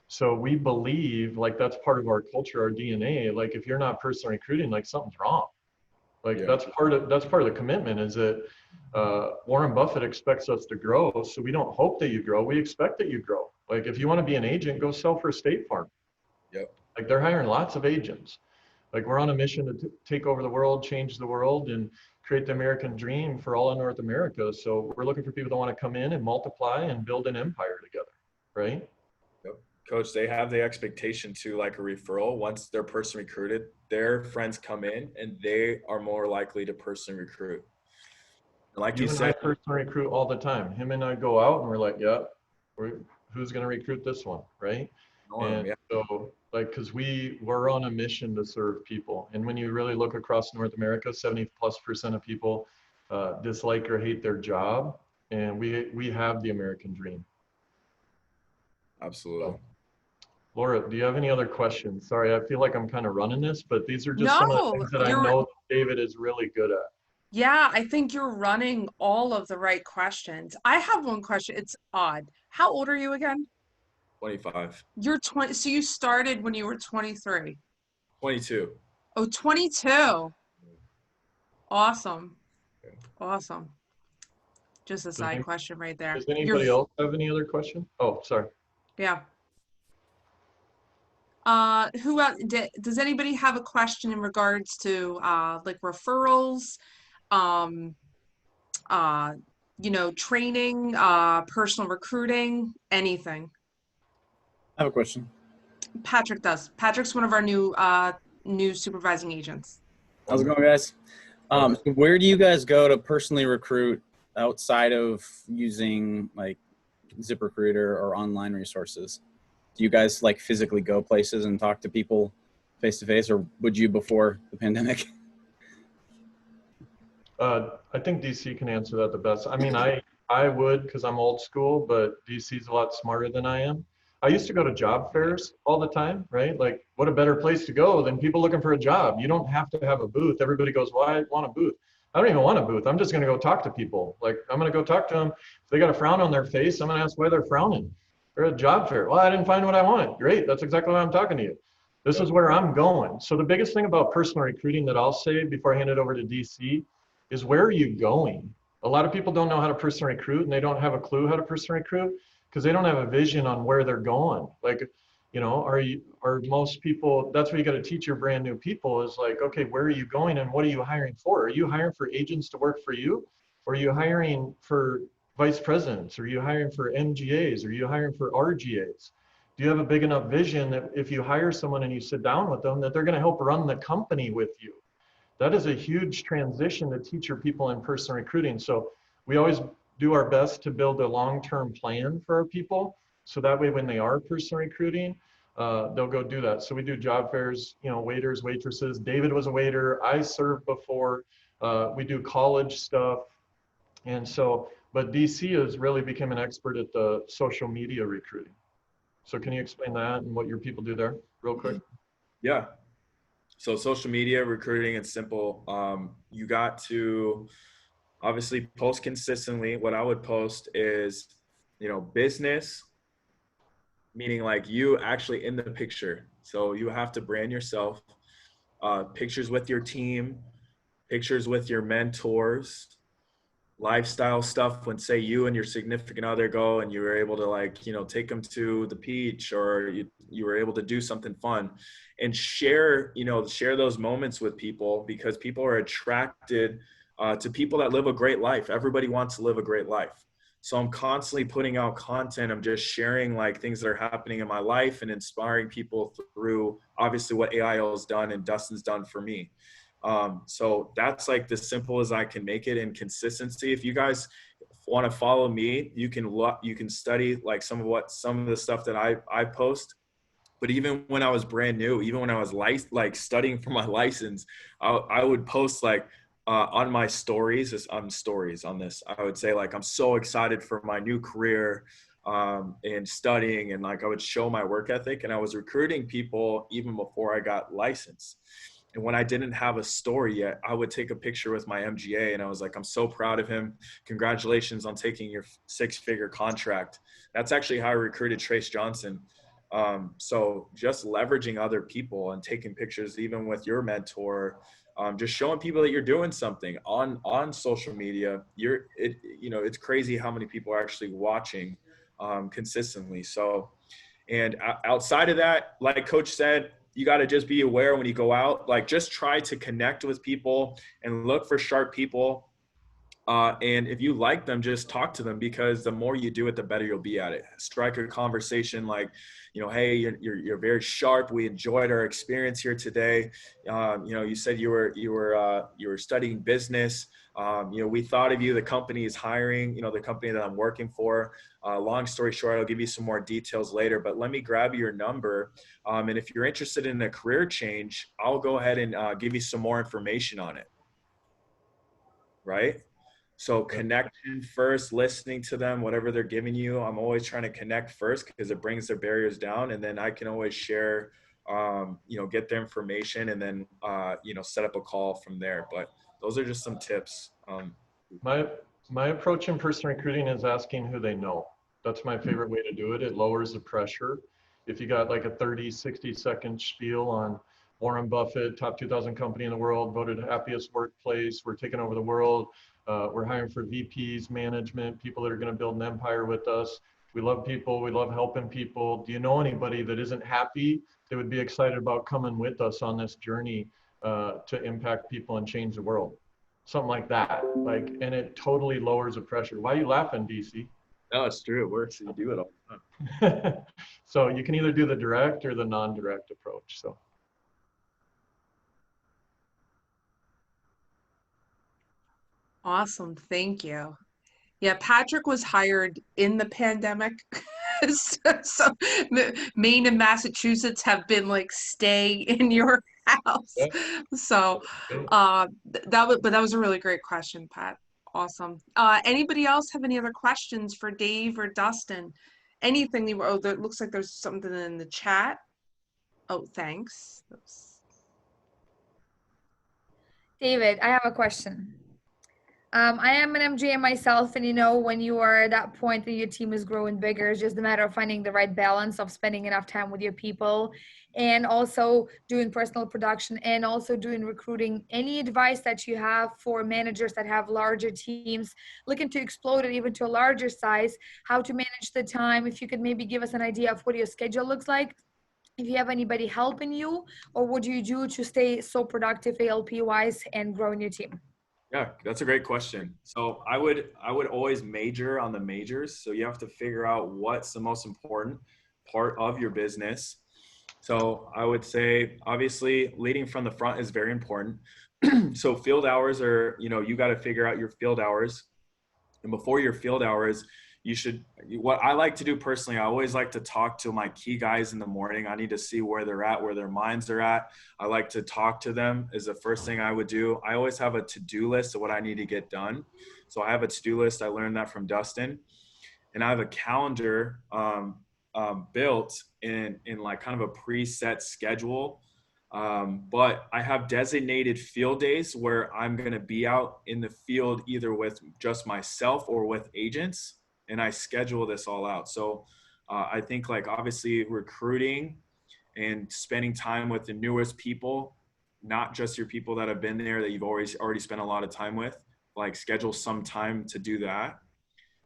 So we believe like that's part of our culture, our DNA. Like if you're not personally recruiting, like something's wrong. Like that's part of the commitment is that Warren Buffett expects us to grow. So we don't hope that you grow. We expect that you grow. Like if you want to be an agent, go sell for a State Farm. Yep. Like they're hiring lots of agents. Like we're on a mission to take over the world, change the world, and create the American dream for all of North America. So we're looking for people that want to come in and multiply and build an empire together, right? Yep. Coach, they have the expectation to, like a referral. Once they're person recruited, their friends come in and they are more likely to person recruit. And like you said, I personally recruit all the time. Him and I go out and we're like, yeah, who's going to recruit this one, right? And so like, because we're on a mission to serve people. And when you really look across North America, 70+% of people dislike or hate their job. And we have the American dream. Absolutely. So, Laura, do you have any other questions? Sorry, I feel like I'm kind of running this, but these are just some of the things that I know David is really good at. Yeah, I think you're running all of the right questions. I have one question. It's odd. How old are you again? 25. You're 20. So you started when you were 23. 22. Oh, 22. Awesome. Awesome. Just a side question right there. Does anybody else have any other question? Oh, sorry. Yeah. Who else, does anybody have a question in regards to like referrals, training, personal recruiting, anything? I have a question. Patrick does. Patrick's one of our new supervising agents. How's it going, guys? Where do you guys go to personally recruit outside of using like ZipRecruiter or online resources? Do you guys like physically go places and talk to people face to face, or would you before the pandemic? I think DC can answer that the best. I mean, I would because I'm old school, but DC's a lot smarter than I am. I used to go to job fairs all the time, right? Like, what a better place to go than people looking for a job. You don't have to have a booth. Everybody goes, well, I want a booth. I don't even want a booth. I'm just going to go talk to people. Like, I'm going to go talk to them. If they got a frown on their face, I'm going to ask why they're frowning. They're at a job fair. Well, I didn't find what I wanted. Great. That's exactly why I'm talking to you. This is where I'm going. So the biggest thing about personal recruiting that I'll say before I hand it over to DC is, where are you going? A lot of people don't know how to personal recruit, and they don't have a clue how to personal recruit because they don't have a vision on where they're going. Like, You know, are most people, that's what you got to teach your brand new people is like, okay, where are you going and what are you hiring for? Are you hiring for agents to work for you? Or are you hiring for vice presidents? Are you hiring for MGAs? Are you hiring for RGAs? Do you have a big enough vision that if you hire someone and you sit down with them, that they're going to help run the company with you? That is a huge transition to teach your people in person recruiting. So we always do our best to build a long-term plan for our people. So that way, when they are person recruiting, they'll go do that. So we do job fairs, you know, waiters, waitresses. David was a waiter. I served before. We do college stuff. And so, but DC has really become an expert at the social media recruiting. So can you explain that and what your people do there real quick? Yeah. So social media recruiting, it's simple. You got to obviously post consistently. What I would post is, you know, business, meaning like you actually in the picture. So you have to brand yourself, pictures with your team, pictures with your mentors, lifestyle stuff when say you and your significant other go and you were able to like, you know, take them to the beach or you were able to do something fun and share, you know, share those moments with people because people are attracted to people that live a great life. Everybody wants to live a great life. So I'm constantly putting out content. I'm just sharing like things that are happening in my life and inspiring people through obviously what AIL has done and Dustin's done for me. So that's like as simple as I can make it in consistency. If you guys want to follow me, you can study like some of the stuff that I post. But even when I was brand new, even when I was like studying for my license, I would post like on my stories, on stories on this, I would say like, I'm so excited for my new career and studying. And like, I would show my work ethic and I was recruiting people even before I got licensed. And when I didn't have a story yet, I would take a picture with my MGA and I was like, I'm so proud of him. Congratulations on taking your 6-figure contract. That's actually how I recruited Trace Johnson. So just leveraging other people and taking pictures, even with your mentor, just showing people that you're doing something on social media. It's crazy how many people are actually watching consistently. So, and outside of that, like Coach said, you got to just be aware when you go out, like just try to connect with people and look for sharp people. And if you like them, just talk to them because the more you do it, the better you'll be at it. Strike a conversation like, you know, hey, you're very sharp. We enjoyed our experience here today. You said you were studying business. We thought of you. The company is hiring. The company that I'm working for. Long story short, I'll give you some more details later. But let me grab your number. And if you're interested in a career change, I'll go ahead and give you some more information on it. Right? So connection first, listening to them, whatever they're giving you. I'm always trying to connect first because it brings their barriers down. And then I can always share, get their information and then, set up a call from there. But those are just some tips. My approach in person recruiting is asking who they know. That's my favorite way to do it. It lowers the pressure. If you got like a 30, 60-second spiel on Warren Buffett, top 2,000 company in the world, voted happiest workplace, we're taking over the world. We're hiring for VPs, management, people that are going to build an empire with us. We love people. We love helping people. Do you know anybody that isn't happy that would be excited about coming with us on this journey to impact people and change the world? Something like that. And it totally lowers the pressure. Why are you laughing, DC? No, it's true. It works. You do it all the time. So you can either do the direct or the non-direct approach. So. Awesome. Thank you. Yeah, Patrick was hired in the pandemic. So Maine and Massachusetts have been like, stay in your house. Yeah. So that was a really great question, Pat. Awesome. Anybody else have any other questions for Dave or Dustin? Anything that looks like there's something in the chat. Oh, thanks. David, I have a question. I am an MGA myself, and when you are at that point and your team is growing bigger, it's just a matter of finding the right balance of spending enough time with your people and also doing personal production and also doing recruiting. Any advice that you have for managers that have larger teams looking to explode it even to a larger size, how to manage the time? If you could maybe give us an idea of what your schedule looks like. if you have anybody helping you, or what do you do to stay so productive ALP wise and growing your team? Yeah, that's a great question. So I would always major on the majors. So you have to figure out what's the most important part of your business. So I would say, obviously, leading from the front is very important. So field hours are, you got to figure out your field hours. And before your field hours, what I like to do personally, I always like to talk to my key guys in the morning. I need to see where they're at, where their minds are at. I like to talk to them is the first thing I would do. I always have a to-do list of what I need to get done. So I have a to-do list. I learned that from Dustin. And I have a calendar built in like kind of a preset schedule. But I have designated field days where I'm going to be out in the field either with just myself or with agents, and I schedule this all out. So I think like obviously recruiting and spending time with the newest people, not just your people that have been there that you've already spent a lot of time with, like schedule some time to do that.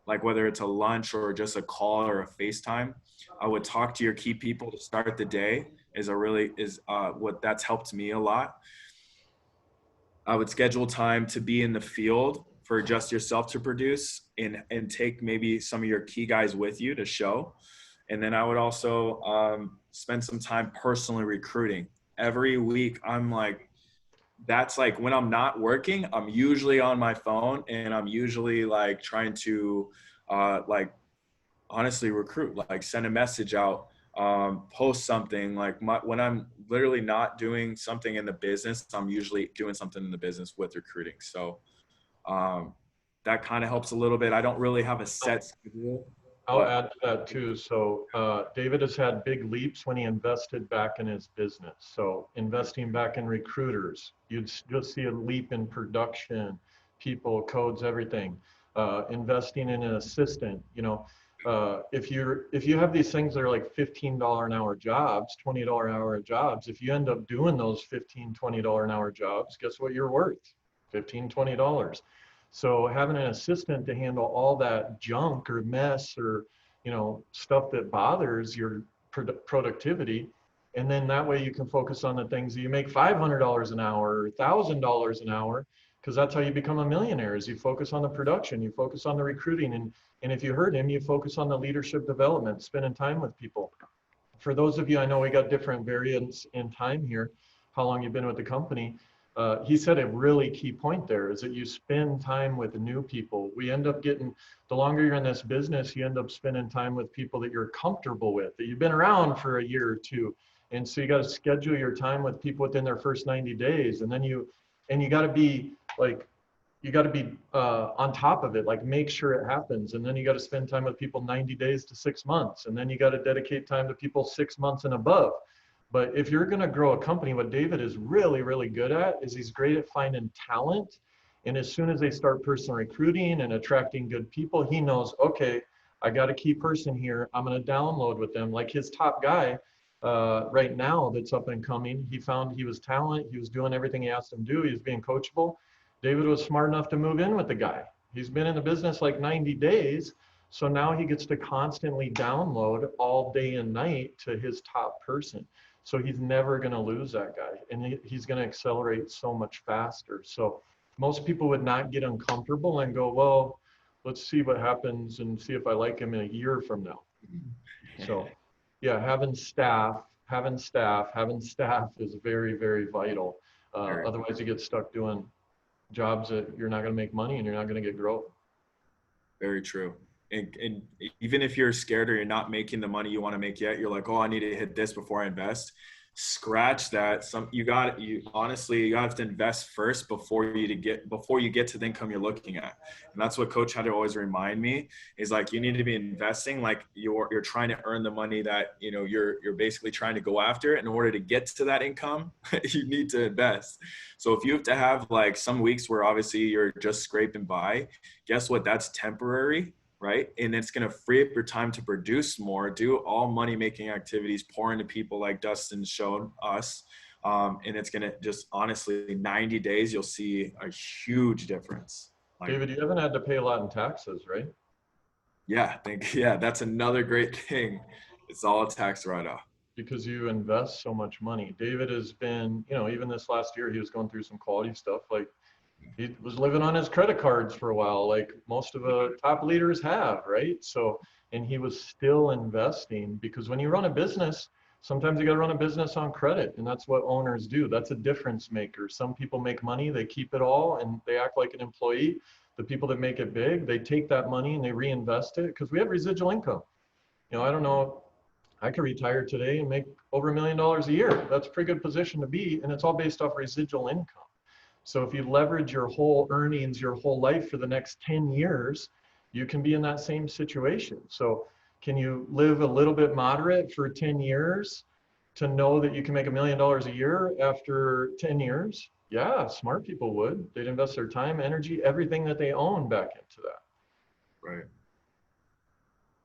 Like whether it's a lunch or just a call or a FaceTime, I would talk to your key people to start the day is what that's helped me a lot. I would schedule time to be in the field for just yourself to produce and take maybe some of your key guys with you to show. And then I would also spend some time personally recruiting. Every week, that's like when I'm not working, I'm usually on my phone and I'm usually like trying to like honestly recruit, like send a message out, post something. Like when I'm literally not doing something in the business, I'm usually doing something in the business with recruiting. So that kind of helps a little bit. I don't really have a set schedule. I'll add to that too. So David has had big leaps when he invested back in his business. So investing back in recruiters, you'll see a leap in production, people, codes, everything. Investing in an assistant, if you have these things that are like $15 an hour jobs, $20 an hour jobs, if you end up doing those $15, $20 an hour jobs, guess what you're worth? $15, $20. So having an assistant to handle all that junk or mess or, stuff that bothers your productivity. And then that way you can focus on the things that you make $500 an hour or $1,000 an hour, because that's how you become a millionaire is you focus on the production, you focus on the recruiting. And if you heard him, you focus on the leadership development, spending time with people. For those of you, I know we got different variants in time here, how long you've been with the company. He said a really key point there is that you spend time with new people. We end up getting, the longer you're in this business, you end up spending time with people that you're comfortable with, that you've been around for a year or two. And so you got to schedule your time with people within their first 90 days. And then you got to be like, on top of it, like make sure it happens. And then you got to spend time with people 90 days to 6 months. And then you got to dedicate time to people 6 months and above. But if you're going to grow a company, what David is really, really good at is he's great at finding talent. And as soon as they start personal recruiting and attracting good people, he knows, okay, I got a key person here. I'm going to download with them. Like his top guy right now that's up and coming, he found he was talent. He was doing everything he asked him to do. He was being coachable. David was smart enough to move in with the guy. He's been in the business like 90 days. So now he gets to constantly download all day and night to his top person. So he's never going to lose that guy, and he's going to accelerate so much faster. So most people would not get uncomfortable and go, well, let's see what happens and see if I like him in a year from now. So yeah, having staff is very, very vital. Otherwise you get stuck doing jobs that you're not going to make money and you're not going to get growth. Very true. And even if you're scared or you're not making the money you want to make yet, you're like, oh, I need to hit this before I invest. Scratch that. You honestly have to invest first before you get to the income you're looking at. And that's what Coach had to always remind me is like, you need to be investing like you're trying to earn the money that, you're basically trying to go after. In order to get to that income, you need to invest. So if you have to have like some weeks where obviously you're just scraping by, guess what? That's temporary. Right. And it's going to free up your time to produce more, do all money making activities, pour into people like Dustin showed us. And it's going to just honestly 90 days, you'll see a huge difference. David, you haven't had to pay a lot in taxes, right? Yeah. That's another great thing. It's all a tax write-off. because you invest so much money. David has been, you know, even this last year, he was going through some quality stuff. Like, he was living on his credit cards for a while, like most of the top leaders have, right? So, and he was still investing, because when you run a business, sometimes you got to run a business on credit, and that's what owners do. That's a difference maker. Some people make money, they keep it all, and they act like an employee. The people that make it big, they take that money and they reinvest it, because we have residual income. You know, I don't know, I could retire today and make over $1 million a year. That's a pretty good position to be, and it's all based off residual income. So if you leverage your whole earnings, your whole life for the next 10 years, you can be in that same situation. So can you live a little bit moderate for 10 years to know that you can make $1 million a year after 10 years? Yeah, smart people would. They'd invest their time, energy, everything that they own back into that. Right.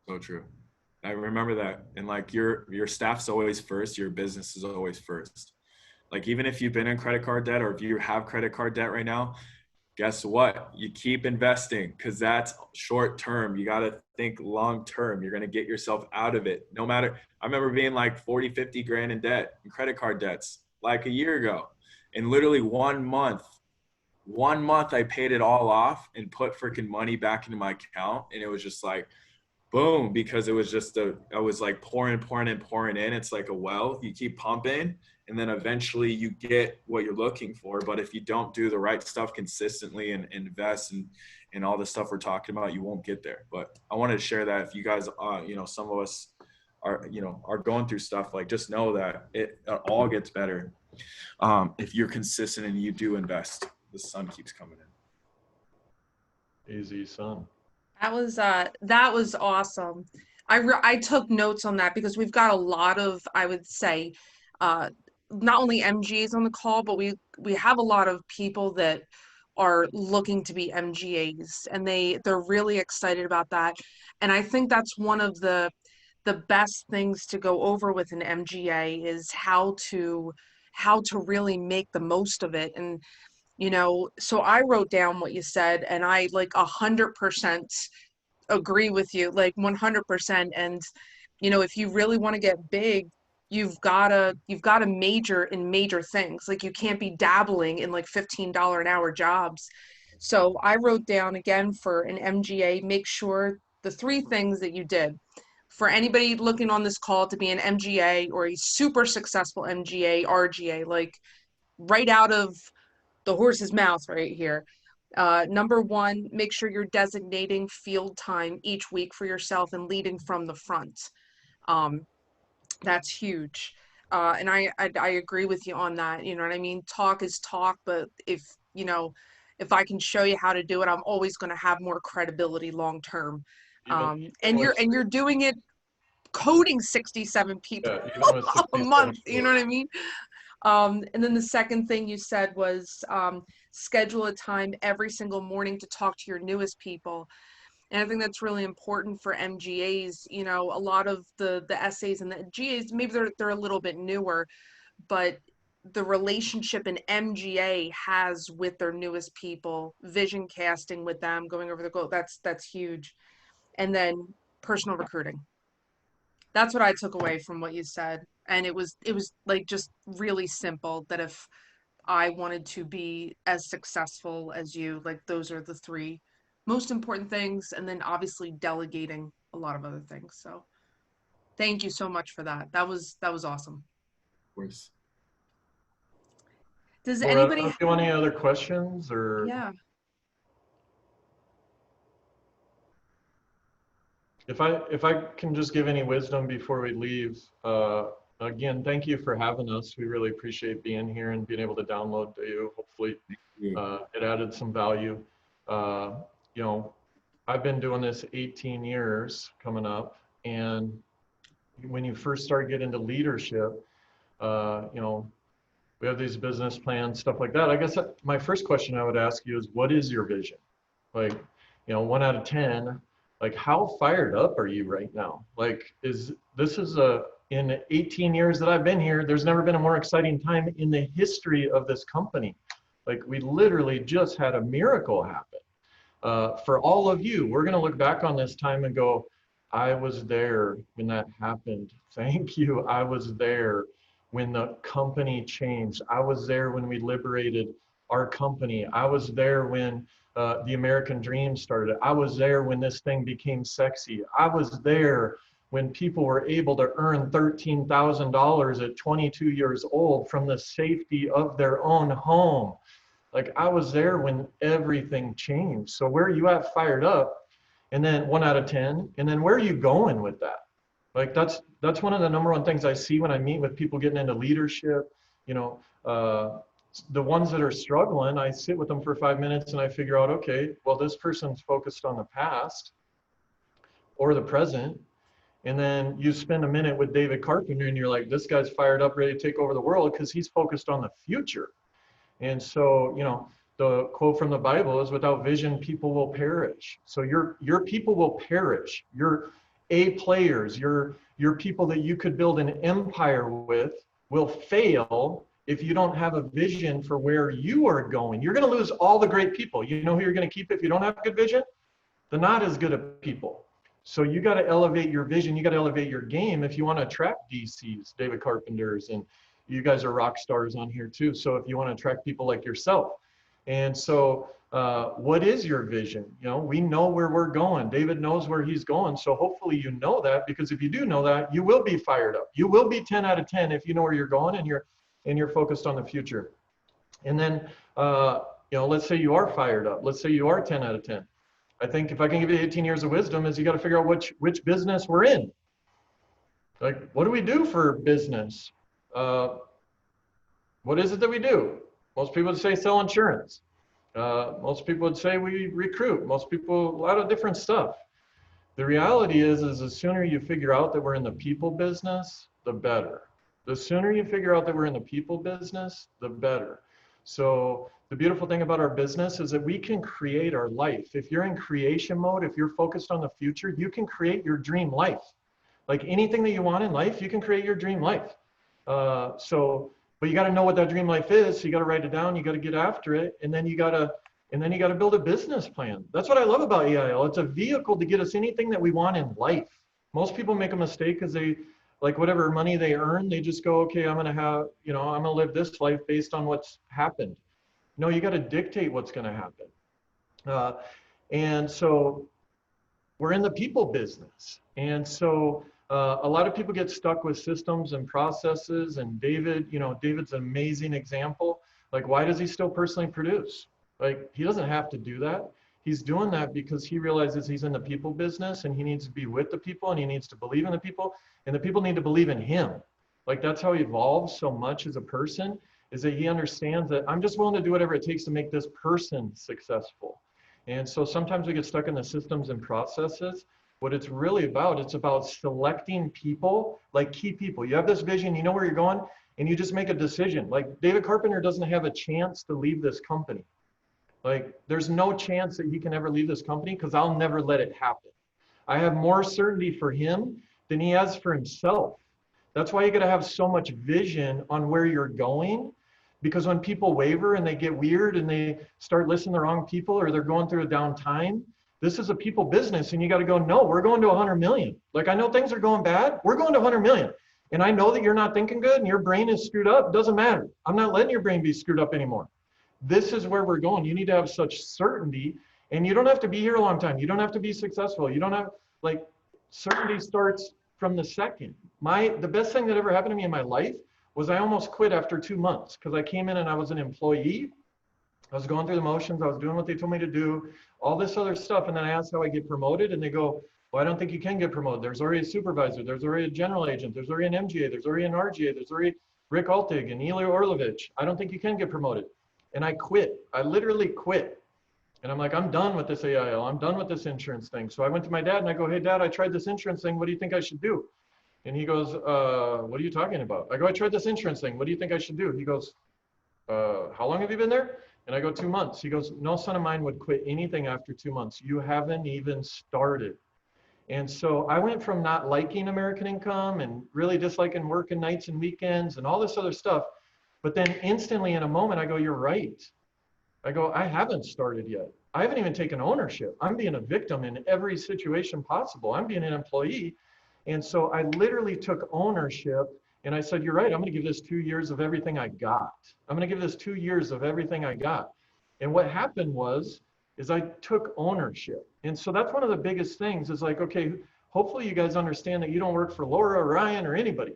So true. I remember that. And like your staff's always first, your business is always first. Like, even if you've been in credit card debt, or if you have credit card debt right now, guess what? You keep investing, because that's short term. You got to think long term. You're going to get yourself out of it. No matter, I remember being like 40, 50 grand in debt, in credit card debts, like a year ago. In literally 1 month, I paid it all off and put freaking money back into my account. And it was just like, boom, because it was just I was like pouring in. It's like a well, you keep pumping, and then eventually you get what you're looking for. But if you don't do the right stuff consistently and invest in all the stuff we're talking about, you won't get there. But I wanted to share that if you guys, you know, some of us are going through stuff, like, just know that it all gets better if you're consistent and you do invest. The sun keeps coming in. Easy, son. That was awesome. I took notes on that, because we've got a lot of, I would say, not only MGAs on the call, but we have a lot of people that are looking to be MGAs, and they're really excited about that. And I think that's one of the best things to go over with an MGA is how to really make the most of it. And you know, so I wrote down what you said, and I like 100% agree with you, like 100%. And, you know, if you really want to get big, you've gotta major in major things. Like, you can't be dabbling in like $15 an hour jobs. So I wrote down again for an MGA, make sure the 3 things that you did. For anybody looking on this call to be an MGA or a super successful MGA, RGA, like right out of the horse's mouth right here. Number 1, make sure you're designating field time each week for yourself and leading from the front. That's huge. And I agree with you on that. You know what I mean? Talk is talk, but if I can show you how to do it, I'm always going to have more credibility long term. And you're doing it, coding 67 people a month. You know what I mean? And then the second thing you said was schedule a time every single morning to talk to your newest people. And I think that's really important for MGAs. You know, a lot of the SAs and the GAs, maybe they're a little bit newer, but the relationship an MGA has with their newest people, vision casting with them, going over the goal, that's huge. And then personal recruiting. That's what I took away from what you said. And it was like just really simple, that if I wanted to be as successful as you, like, those are the 3 most important things. And then obviously delegating a lot of other things. So thank you so much for that. That was awesome. Of course. Does Laura, anybody do you want any other questions or? Yeah. If I can just give any wisdom before we leave, again, thank you for having us. We really appreciate being here and being able to download to you. Hopefully it added some value. You know, I've been doing this 18 years coming up, and when you first start getting into leadership, you know, we have these business plans, stuff like that. I guess my first question I would ask you is, what is your vision? Like, you know, 1 out of 10, like, how fired up are you right now? Like, in 18 years that I've been here, there's never been a more exciting time in the history of this company. Like, we literally just had a miracle happen. For all of you, we're going to look back on this time and go, I was there when that happened. Thank you. I was there when the company changed. I was there when we liberated our company. I was there when the American dream started. I was there when this thing became sexy. I was there when people were able to earn $13,000 at 22 years old from the safety of their own home. Like, I was there when everything changed. So where are you at fired up? And then 1 out of 10. And then where are you going with that? Like, that's one of the number one things I see when I meet with people getting into leadership. You know, the ones that are struggling, I sit with them for 5 minutes and I figure out, okay, well, this person's focused on the past or the present. And then you spend a minute with David Carpenter and you're like, this guy's fired up, ready to take over the world because he's focused on the future. And so, you know, the quote from the Bible is, without vision, people will perish. So your people will perish. Your A players, your people that you could build an empire with will fail if you don't have a vision for where you are going. You're going to lose all the great people. You know who you're going to keep if you don't have a good vision? The not as good of people. So you got to elevate your vision. You got to elevate your game if you want to attract DCs, David Carpenters, and you guys are rock stars on here too. So if you want to attract people like yourself. And so what is your vision? You know, we know where we're going. David knows where he's going. So hopefully you know that, because if you do know that, you will be fired up. You will be 10 out of 10 if you know where you're going and you're focused on the future. And then, you know, let's say you are fired up. Let's say you are 10 out of 10. I think if I can give you 18 years of wisdom is you got to figure out which business we're in. Like, what do we do for business? What is it that we do? Most people would say sell insurance. Most people would say we recruit. Most people, a lot of different stuff. The reality is the sooner you figure out that we're in the people business, the better. The sooner you figure out that we're in the people business, the better. So the beautiful thing about our business is that we can create our life. If you're in creation mode, if you're focused on the future, you can create your dream life. Like, anything that you want in life, you can create your dream life. But you got to know what that dream life is. So you got to write it down. You got to get after it, and then you got to build a business plan. That's what I love about EIL. It's a vehicle to get us anything that we want in life. Most people make a mistake because they, like, whatever money they earn, they just go, okay, I'm gonna have, you know, I'm gonna live this life based on what's happened. No, you got to dictate what's going to happen. And so we're in the people business. And so a lot of people get stuck with systems and processes. And David, you know, David's an amazing example. Like, why does he still personally produce? Like, he doesn't have to do that. He's doing that because he realizes he's in the people business and he needs to be with the people and he needs to believe in the people and the people need to believe in him. Like, that's how he evolves so much as a person, is that he understands that I'm just willing to do whatever it takes to make this person successful. And so sometimes we get stuck in the systems and processes. What it's really about, it's about selecting people, like key people. You have this vision, you know where you're going, and you just make a decision. Like, David Carpenter doesn't have a chance to leave this company. Like, there's no chance that he can ever leave this company because I'll never let it happen. I have more certainty for him than he has for himself. That's why you got to have so much vision on where you're going. Because when people waver and they get weird and they start listening to the wrong people or they're going through a down time, this is a people business and you got to go, no, we're going to 100 million. Like, I know things are going bad. We're going to 100 million. And I know that you're not thinking good and your brain is screwed up. It doesn't matter. I'm not letting your brain be screwed up anymore. This is where we're going. You need to have such certainty, and you don't have to be here a long time. You don't have to be successful. You don't have, like, certainty starts from the second. The best thing that ever happened to me in my life was I almost quit after 2 months because I came in and I was an employee. I was going through the motions. I was doing what they told me to do, all this other stuff. And then I asked how I get promoted and they go, well, I don't think you can get promoted. There's already a supervisor. There's already a general agent. There's already an MGA. There's already an RGA. There's already Rick Altig and Eli Orlovich. I don't think you can get promoted. And I quit. I literally quit. And I'm like, I'm done with this AIL. I'm done with this insurance thing. So I went to my dad and I go, hey, Dad, I tried this insurance thing. What do you think I should do? And he goes, what are you talking about? I go, I tried this insurance thing. What do you think I should do? He goes, how long have you been there? And I go, 2 months. He goes, no son of mine would quit anything after 2 months. You haven't even started. And so I went from not liking American Income and really disliking working nights and weekends and all this other stuff. But then instantly in a moment, I go, you're right. I go, I haven't started yet. I haven't even taken ownership. I'm being a victim in every situation possible. I'm being an employee. And so I literally took ownership and I said, you're right, I'm going to give this 2 years of everything I got. I'm going to give this 2 years of everything I got. And what happened is I took ownership. And so that's one of the biggest things is like, okay, hopefully you guys understand that you don't work for Laura or Ryan or anybody,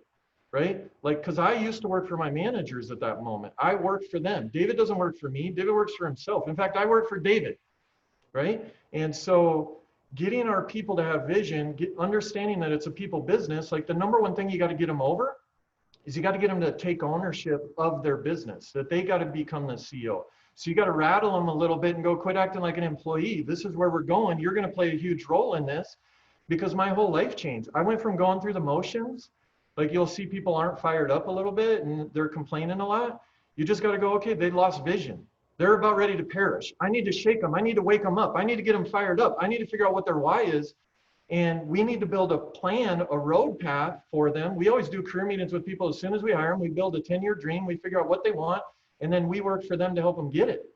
right? Like, because I used to work for my managers at that moment. I worked for them. David doesn't work for me. David works for himself. In fact, I work for David, right? And so getting our people to have vision, understanding that it's a people business, like the number one thing you got to get them over is you got to get them to take ownership of their business, that they got to become the CEO. So you got to rattle them a little bit and go, quit acting like an employee. This is where we're going. You're going to play a huge role in this, because my whole life changed. I went from going through the motions, like you'll see people aren't fired up a little bit and they're complaining a lot. You just got to go, okay, they lost vision. They're about ready to perish. I need to shake them. I need to wake them up. I need to get them fired up. I need to figure out what their why is. And we need to build a plan, a road path for them. We always do career meetings with people as soon as we hire them. We build a 10-year dream. We figure out what they want, and then we work for them to help them get it.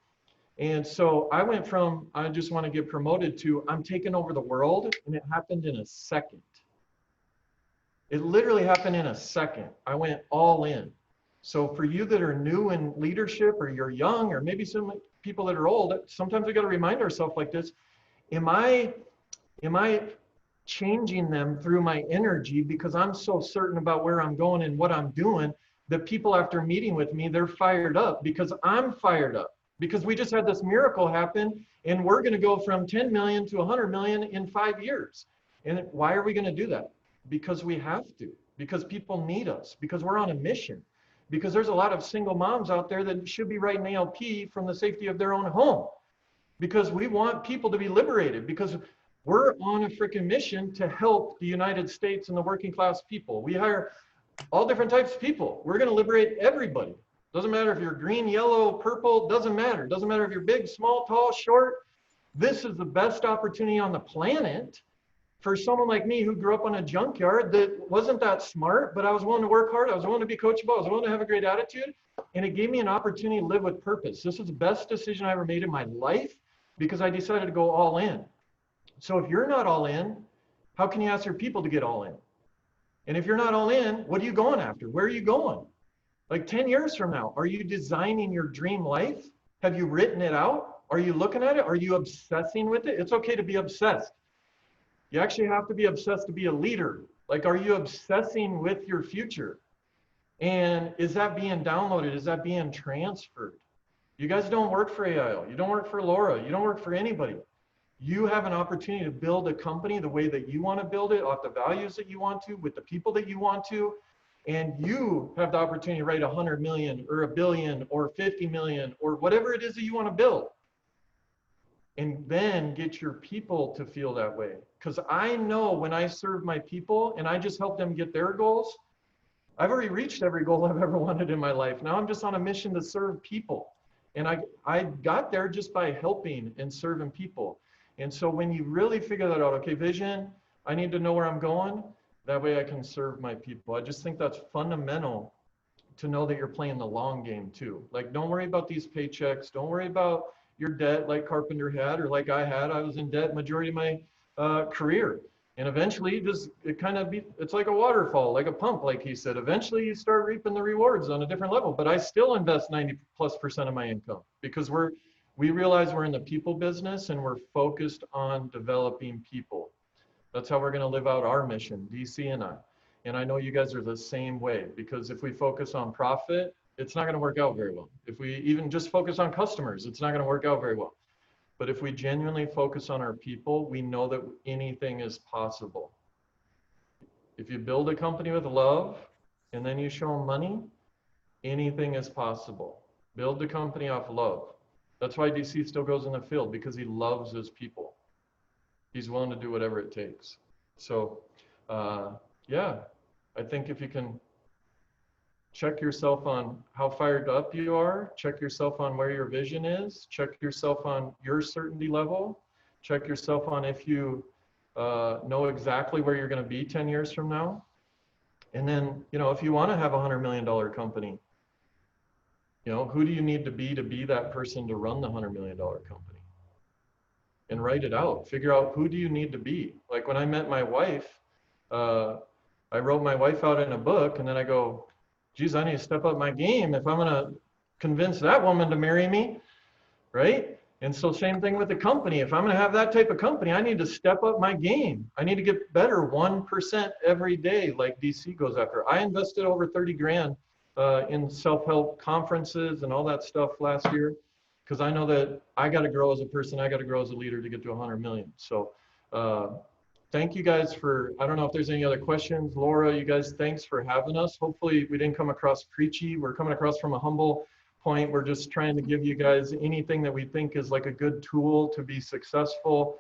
And so I went from, I just want to get promoted to, I'm taking over the world, and it happened in a second. It literally happened in a second. I went all in. So for you that are new in leadership, or you're young, or maybe some people that are old, sometimes we got to remind ourselves like this, am I changing them through my energy because I'm so certain about where I'm going and what I'm doing that people after meeting with me, they're fired up because I'm fired up, because we just had this miracle happen and we're going to go from 10 million to 100 million in 5 years. And why are we going to do that? Because we have to, because people need us, because we're on a mission, because there's a lot of single moms out there that should be writing ALP from the safety of their own home, because we want people to be liberated, because we're on a freaking mission to help the United States and the working class people. We hire all different types of people. We're going to liberate everybody. Doesn't matter if you're green, yellow, purple, doesn't matter. Doesn't matter if you're big, small, tall, short. This is the best opportunity on the planet for someone like me who grew up on a junkyard that wasn't that smart, but I was willing to work hard. I was willing to be coachable. I was willing to have a great attitude. And it gave me an opportunity to live with purpose. This is the best decision I ever made in my life because I decided to go all in. So if you're not all in, how can you ask your people to get all in? And if you're not all in, what are you going after? Where are you going? Like 10 years from now, are you designing your dream life? Have you written it out? Are you looking at it? Are you obsessing with it? It's okay to be obsessed. You actually have to be obsessed to be a leader. Like, are you obsessing with your future? And is that being downloaded? Is that being transferred? You guys don't work for AIL. You don't work for Laura. You don't work for anybody. You have an opportunity to build a company the way that you want to build it, off the values that you want to, with the people that you want to. And you have the opportunity to write 100 million or 1 billion or 50 million or whatever it is that you want to build. And then get your people to feel that way. Because I know when I serve my people and I just help them get their goals, I've already reached every goal I've ever wanted in my life. Now I'm just on a mission to serve people. And I got there just by helping and serving people. And so when you really figure that out, okay, vision, I need to know where I'm going. That way I can serve my people. I just think that's fundamental to know that you're playing the long game too. Like, don't worry about these paychecks. Don't worry about your debt like Carpenter had or like I had. I was in debt majority of my career. And eventually it's like a waterfall, like a pump, like he said. Eventually you start reaping the rewards on a different level. But I still invest 90+% of my income because we realize we're in the people business and we're focused on developing people. That's how we're going to live out our mission, DC and I. And I know you guys are the same way, because if we focus on profit, it's not going to work out very well. If we even just focus on customers, it's not going to work out very well. But if we genuinely focus on our people, we know that anything is possible. If you build a company with love and then you show them money, anything is possible. Build the company off love. That's why DC still goes in the field, because he loves his people. He's willing to do whatever it takes. So, yeah, I think if you can check yourself on how fired up you are, check yourself on where your vision is, check yourself on your certainty level, check yourself on if you know exactly where you're going to be 10 years from now. And then, if you want to have a $100 million company, You know, who do you need to be that person to run the $100 million company? And write it out. Figure out, who do you need to be? Like when I met my wife, I wrote my wife out in a book, and then I go, geez, I need to step up my game if I'm gonna convince that woman to marry me, right? And so same thing with the company. If I'm gonna have that type of company, I need to step up my game. I need to get better 1% every day, like DC goes after. I invested over 30 grand in self-help conferences and all that stuff last year, because I know that I got to grow as a person, I got to grow as a leader to get to 100 million. So thank you guys for, I don't know if there's any other questions. Laura, you guys, thanks for having us. Hopefully we didn't come across preachy. We're coming across from a humble point. We're just trying to give you guys anything that we think is like a good tool to be successful.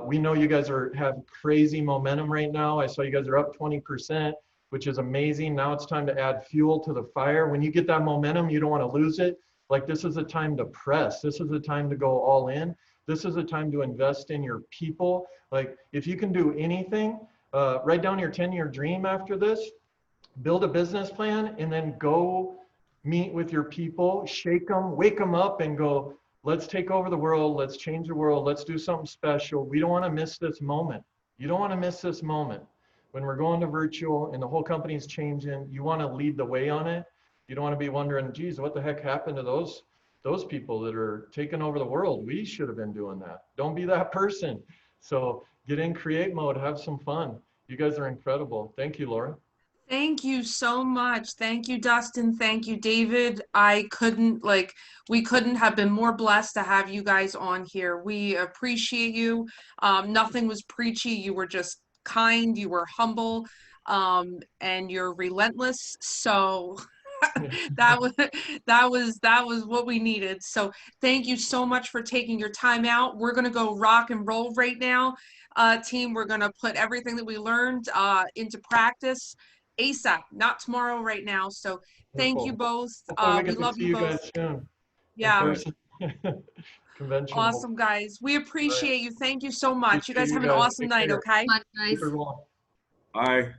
We know you guys have crazy momentum right now. I saw you guys are up 20%, which is amazing. Now it's time to add fuel to the fire. When you get that momentum, you don't want to lose it. Like, this is a time to press. This is a time to go all in. This is a time to invest in your people. Like, if you can do anything, write down your 10-year dream after this, build a business plan, and then go meet with your people, shake them, wake them up, and go, let's take over the world. Let's change the world. Let's do something special. We don't want to miss this moment. You don't want to miss this moment. When we're going to virtual and the whole company's changing, you want to lead the way on it. You don't want to be wondering, geez, what the heck happened to those people that are taking over the world? We should have been doing that. Don't be that person. So get in create mode, have some fun. You guys are incredible. Thank you, Laura. Thank you so much. Thank you, Dustin. Thank you, David. We couldn't have been more blessed to have you guys on here. We appreciate you. Nothing was preachy. You were just kind, you were humble, and you're relentless. So that was what we needed. So thank you so much for taking your time out. We're gonna go rock and roll right now, team. We're gonna put everything that we learned into practice ASAP, not tomorrow, right now. So thank you both. We love you both. Guys soon. Yeah. Convention. Awesome, guys. We appreciate you. Thank you so much. You guys have an awesome night, okay? Bye, guys. Bye.